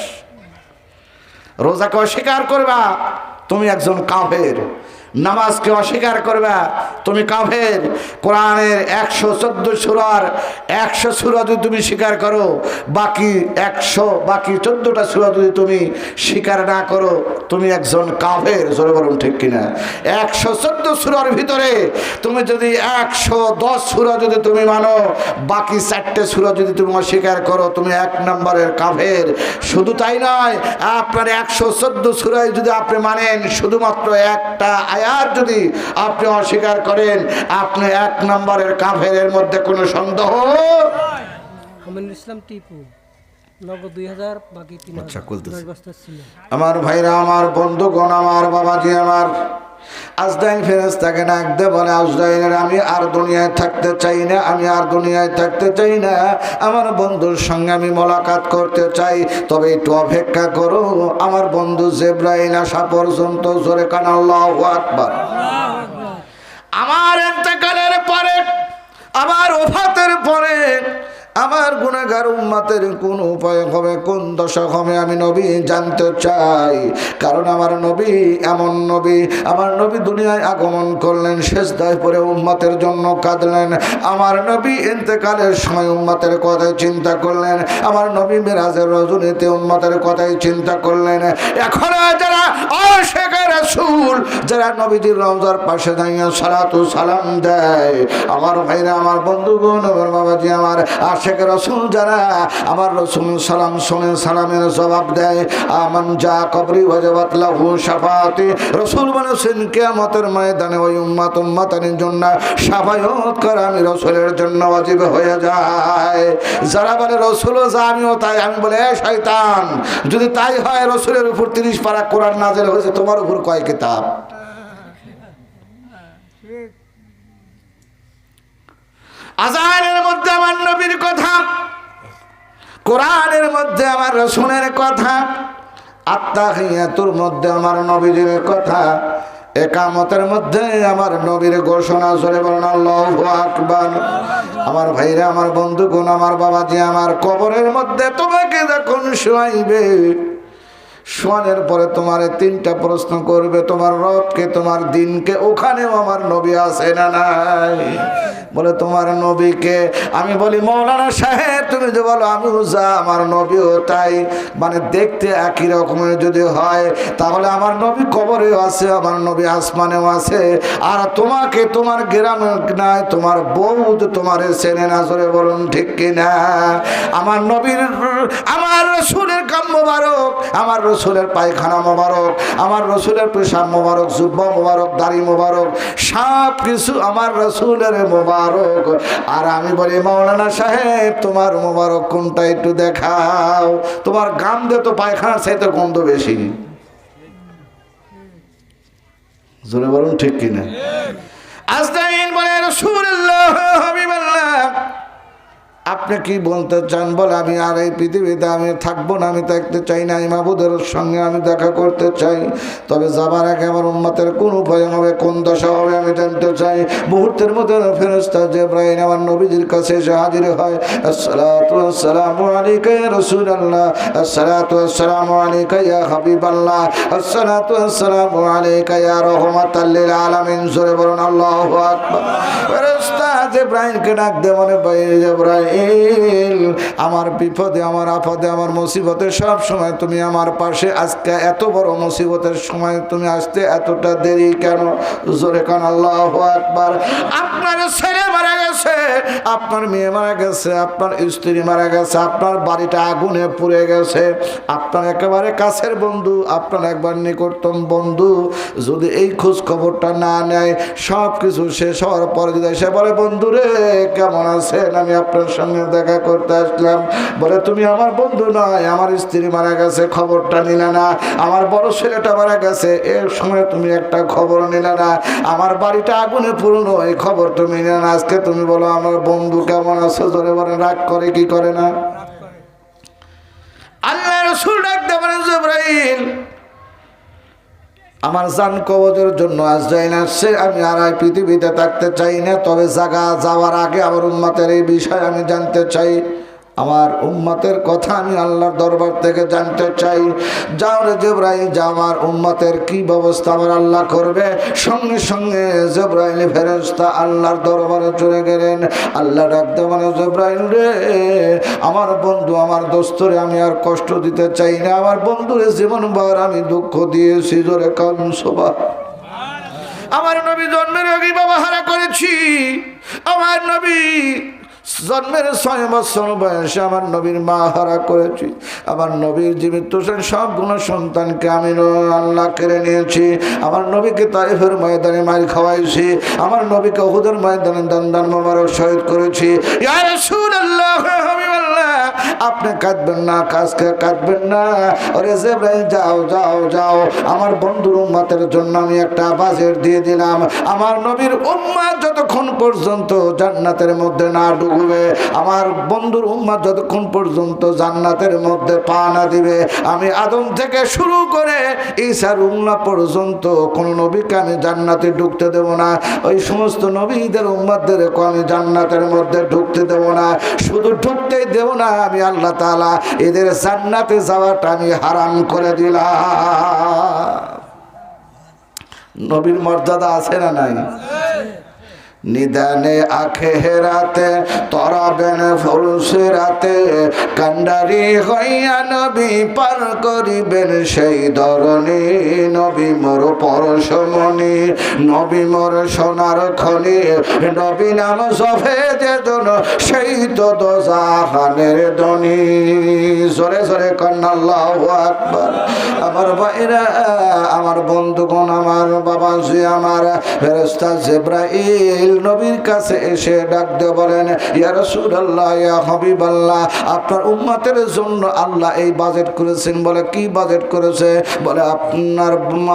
রোজাকে অস্বীকার করবা তুমি একজন কাফের, নামাজকে অস্বীকার করবা তুমি কাফের। কোরআনের 114 সূরার 100 সূরা যদি তুমি স্বীকার করো, বাকি 14টা সূরা যদি তুমি স্বীকার না করো, তুমি একজন কাফের। জোরে বলুন ঠিক কিনা? 114 সূরার ভিতরে তুমি যদি 110 সূরা যদি তুমি মানো, বাকি 4টে সূরা যদি তুমি অস্বীকার করো, তুমি 1 নম্বরের কাফের। শুধু তাই নয়, আপনার 114 সূরায় যদি আপনি মানেন, শুধুমাত্র একটা আয়াত যদি আপনি অস্বীকার করেন, আপনি 1 নম্বরের কাফেরের মধ্যে কোনো সন্দেহ। আমিনুল ইসলাম টিপু, নগদ 2000, বাকি 3000। আমার ভাইরা, আমার বন্ধুগণ, আমার বাবাজি, আমার আজরাইল ফেরেশতাকে ডাক দে বলে, আজরাইল আমি আর দুনিয়ায় থাকতে চাই না, আমি আর দুনিয়ায় থাকতে চাই না, আমার বন্ধুর সঙ্গে আমি মোলাকাত করতে চাই, তবে একটু অপেক্ষা করো আমার বন্ধু জিবরাইল আসা পর্যন্ত। জোরে কান আল্লাহু আকবার। আমার ইন্তেকালের পরে, আমার ওফাতের পরে আমার গুনাহগার উম্মতের কোন উপায় হবে, কোন দশা হবে, আমি নবী জানতে চাই। কারণ আমার নবী এমন নবী, আমার নবী দুনিয়ায় আগমন করলেন, সেজদায় পড়ে উম্মতের জন্য কাঁদলেন। আমার নবী ইন্তেকালের সময় উম্মতের কথাই চিন্তা করলেন। আমার নবী মেরাজের রজনীতে উম্মতের কথাই চিন্তা করলেন। এখন যারা আশিকে রাসূল, যারা নবীজির রওজার পাশে দাঁড়িয়ে সালাতু সালাম দেয়, আমার ভাইরা, আমার বন্ধুগণ, আমার বাবাজি, আমার আশিকে রাসূল যারা আমার রাসূল সালাম শুনে সালামের জবাব দেয়, আমান যা কবরি ওয়াজাবাত লাহু শাফাআতি। রাসূল বলেছেন কিয়ামতের ময়দানে ওই উম্মতের জন্য শাফায়াত করা আমি রাসূলের জন্য ওয়াজিব হয়ে যায়। যারা বলে রাসূল যা আমিও তাই, আমি বলে এ শয়তান, যদি তাই হয় রাসূলের উপর 30 পারা কোরআন নাযিল হয়েছে, তোমার উপর কয় কিতাব? আযানের মধ্যে আমার নবীর কথা, কোরআনের মধ্যে আমার রাসূলের কথা, আত্তাহিয়াতুর মধ্যে আমার নবীর কথা, একামতের মধ্যে আমার নবীর ঘোষণা। জোরে বলেন আল্লাহু আকবার। আমার ভাইরা, আমার বন্ধুগণ, আমার বাবাজি, আমার কবরের মধ্যে তোমাকে যখন শোয়াইবে, শোয়ানোর পরে তোমার 3টা প্রশ্ন করবে, তোমার রবকে, তোমার দিনকে। ওখানেও আমার নবী আছে না নাই? বলে তোমার নবীকে? আমি বলি মৌলানা সাহেব তুমি যে বলো আমিও যা, আমার নবীও তাই, মানে দেখতে একই রকমের যদি হয়, তাহলে আমার নবী কবরেও আছে, আমার নবী আসমানেও আছে। আর তোমাকে তোমার গ্রামে নাই, তোমার বউ তোমার চেনে না। জোরে বলুন ঠিক কিনা? আমার নবীর, আমার রাসূলের কাম মোবারক, আমার রাসূলের পায়খানা মোবারক, আমার রাসূলের পেশাব মোবারক, জুব্বা মোবারক, দাড়ি মোবারক, সব কিছু আমার রাসূলের মোবারক। আর আমি বলি মাওলানা সাহেব তোমার মোবারক কোনটা একটু দেখাও, তোমার গাম দিয়ে তো পায়খানার চাইতে গন্ধ বেশি। জোরে বলুন ঠিক কিনা? আজরাইল বলে রাসূলুল্লাহ হাবিবাল্লাহ আপনি কি বলতে চান? বলে আমি আর এই পৃথিবীতে আমি থাকবো না, আমি থাকতে চাই না, মাহবুদের সঙ্গে আমি দেখা করতে চাই। তবে যাবার আগে আমার উম্মতের কোন উপায় হবে, কোন দশা হবে আমি জানতে চাই। মুহূর্তের মধ্যে ফেরেশতা জিবরাইল আমার নবীজির কাছে এসে হাজির হয়। আসসালাতু ওয়াসসালামু আলাইকা ইয়া রাসূলুল্লাহ, আসসালাতু ওয়াসসালামু আলাইকা ইয়া হাবিবাল্লাহ, আসসালাতু ওয়াসসালামু আলাইকা ইয়া রাহমাতাল লিল আলামিন। জোরে বলুন আল্লাহু আকবার। ফেরেশতা জিবরাইলকে ডাক দে, মনে ভাই জিবরাইল জিবরাইল, আমার বিপদে, আমার আপদে, আমার মুসিবতে সব সময় তুমি আমার পাশে। আজকে এত বড় মুসিবতের সময় তুমি আসতে এতটা দেরি কেন? জোরে কান আল্লাহু আকবার। আপনার ছেলে মারা গেছে, আপনার মেয়ে মারা গেছে, আপনার স্ত্রী মারা গেছে, আপনার বাড়িটা আগুনে পুড়ে গেছে, আপনার একেবারে কাছের বন্ধু, আপনার একবার নিকটতম বন্ধু যদি এই খোঁজ খবরটা না নেয়, সব কিছু শেষ হওয়ার পরে যদি এসে বলে, বন্ধু রে কেমন আছেন, আমি আপনার সঙ্গে দেখা করতে আসলাম, বলে তুমি আমার বন্ধু নয়, আমার স্ত্রী মারা গেছে, খবরটা নিলে না, আমার বড় ছেলেটা মারা গেছে, এর সময় তুমি একটা খবর নিলে না, আমার বাড়িটা আগুনে পুরনো, এই খবর তুমি নিলে না, আজকে তুমি বলো আমার বন্ধু কেমন আছে? জোরে বলে রাগ করে কি করে না? আল্লাহ রাসূল ডাকতে বলেন, জিবরাইল আমার জান কবজের জন্য আজরাইল আসছে, আমি আর এই পৃথিবীতে থাকতে চাই না, তবে জায়গা যাওয়ার আগে আমার উম্মতের এই বিষয় আমি জানতে চাই, আমার উম্মতের কথা আমি আল্লাহর দরবার থেকে জানতে চাই। যাও রে জিবরাইল, যা, আমার উম্মতের কি ব্যবস্থা আমার আল্লাহ করবে। সঙ্গে সঙ্গে জিবরাইল ফেরেশতা আল্লাহর দরবারে চলে গেলেন। আল্লাহ ডাকতে মানে, জিবরাইল রে আমার বন্ধু, আমার দোস্তরে আমি আর কষ্ট দিতে চাই না, আমার বন্ধুরে জীবনভর আমি দুঃখ দিয়েছি। জোরে কান সুবহানাল্লাহ। আমার নবী জন্মের আগে বাবা হারা করেছি, আমার নবী জন্মের 6 বছর বয়সে আমার নবীর মা হারা করেছি, আমার নবীর জীবিত সবগুলো সন্তানকে আমি আল্লাহ কেড়ে নিয়েছি, আমার নবীকে তাইফের ময়দানে মার খাওয়াইছি, আমার নবীকে উহুদের ময়দানে দান মোবারক শহীদ করেছি। ইয়া রাসূলুল্লাহ, হাবিবাল্লাহ, আপনি কাঁদবেন না, কাজকে কাঁদবেন না। ওরে জিবরাইল, যাও যাও যাও, আমার বন্ধুর উম্মতের জন্য আমি একটা বাজেট দিয়ে দিলাম, আমার নবীর উম্মত যতক্ষণ পর্যন্ত জান্নাতের মধ্যে না ঢুকবে, আমার বন্ধুর উম্মত যতক্ষণ পর্যন্ত জান্নাতের মধ্যে পা না দিবে, আমি আদম থেকে শুরু করে ঈসার উম্মত পর্যন্ত কোন নবীকে আমি জান্নাতে ঢুকতে দেব না। ওই সমস্ত নবীদের উম্মতদেরকে আমি জান্নাতের মধ্যে ঢুকতে দেব না। শুধু ঢুকতেই দেব না, আমি আল্লাহ তাআলা এদের জান্নাতে যাওয়াটা আমি হারাম করে দিলাম। নবীর মর্যাদা আছে না নাই? নিদানে আখেরাতে তরাবেন ফুলসিরাতে, কান্ডারি হইয়া নবী পার করিবেন সেই ধরনী। নবী মোর পরশমণি, নবী মোর সোনার খনি, নবী নাম জপে যেজন সেই তো দোজাহানের ধনী। জোরে জোরে কন্যা আল্লাহু আকবার। আমার ভাইরা, আমার বন্ধুগণ, আমার বাবাজি, আমার ফেরেশতা জিবরাইল নবীর কাছে এসে ডাক দিয়ে বলেন, ইয়া রাসূলুল্লাহ, ইয়া হাবিবাল্লাহ, আপনার উম্মতের জন্য আল্লাহ এই বাজেট করেছেন। বলে কি বাজেট করেছে? বলে আপনার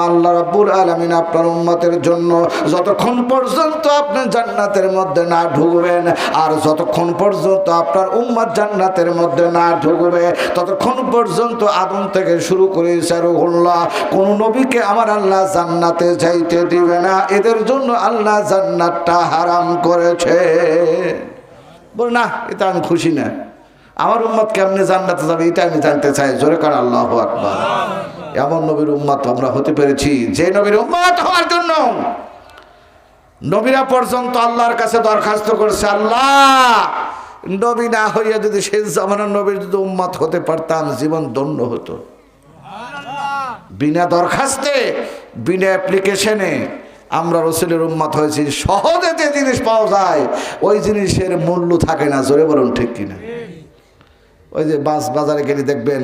আল্লাহ রাব্বুল আলামিন আপনার উম্মতের জন্য যতক্ষণ পর্যন্ত আপনি জান্নাতের মধ্যে না ঢুকবেন, আর যতক্ষণ পর্যন্ত আপনার উম্মত জান্নাতের মধ্যে না ঢুকবে, ততক্ষণ পর্যন্ত আদম থেকে শুরু করে ঈসা রূহুল্লাহ কোন নবীকে আমার আল্লাহ জান্নাতে যাইতে দিবে না। এদের জন্য আল্লাহ জান্নাতটা হারাম করেছে। বল না, এটা আমি খুশি না, আমার উম্মত কেমনে জান্নাতে যাবে এটা আমি জানতে চাই। জোরে কার আল্লাহু আকবার। এমন নবীর উম্মত আমরা হতে পেরেছি যে নবীর উম্মত হওয়ার জন্য নবীরা পর্যন্ত আল্লাহর কাছে দরখাস্ত করেছে, আল্লাহ নবী না হইয়া যদি শেষ জামানার নবীর যদি উম্মত হতে পারতাম, জীবন ধন্য হতো। বিনা দরখাস্তে, বিনা অ্যাপ্লিকেশনে আমরা রসুলের উম্মত হয়েছি। সহজে যে জিনিস পাওয়া যায় ওই জিনিসের মূল্য থাকে না। জোরে বলুন ঠিক কিনা? ওই যে বাজারে গেলে দেখবেন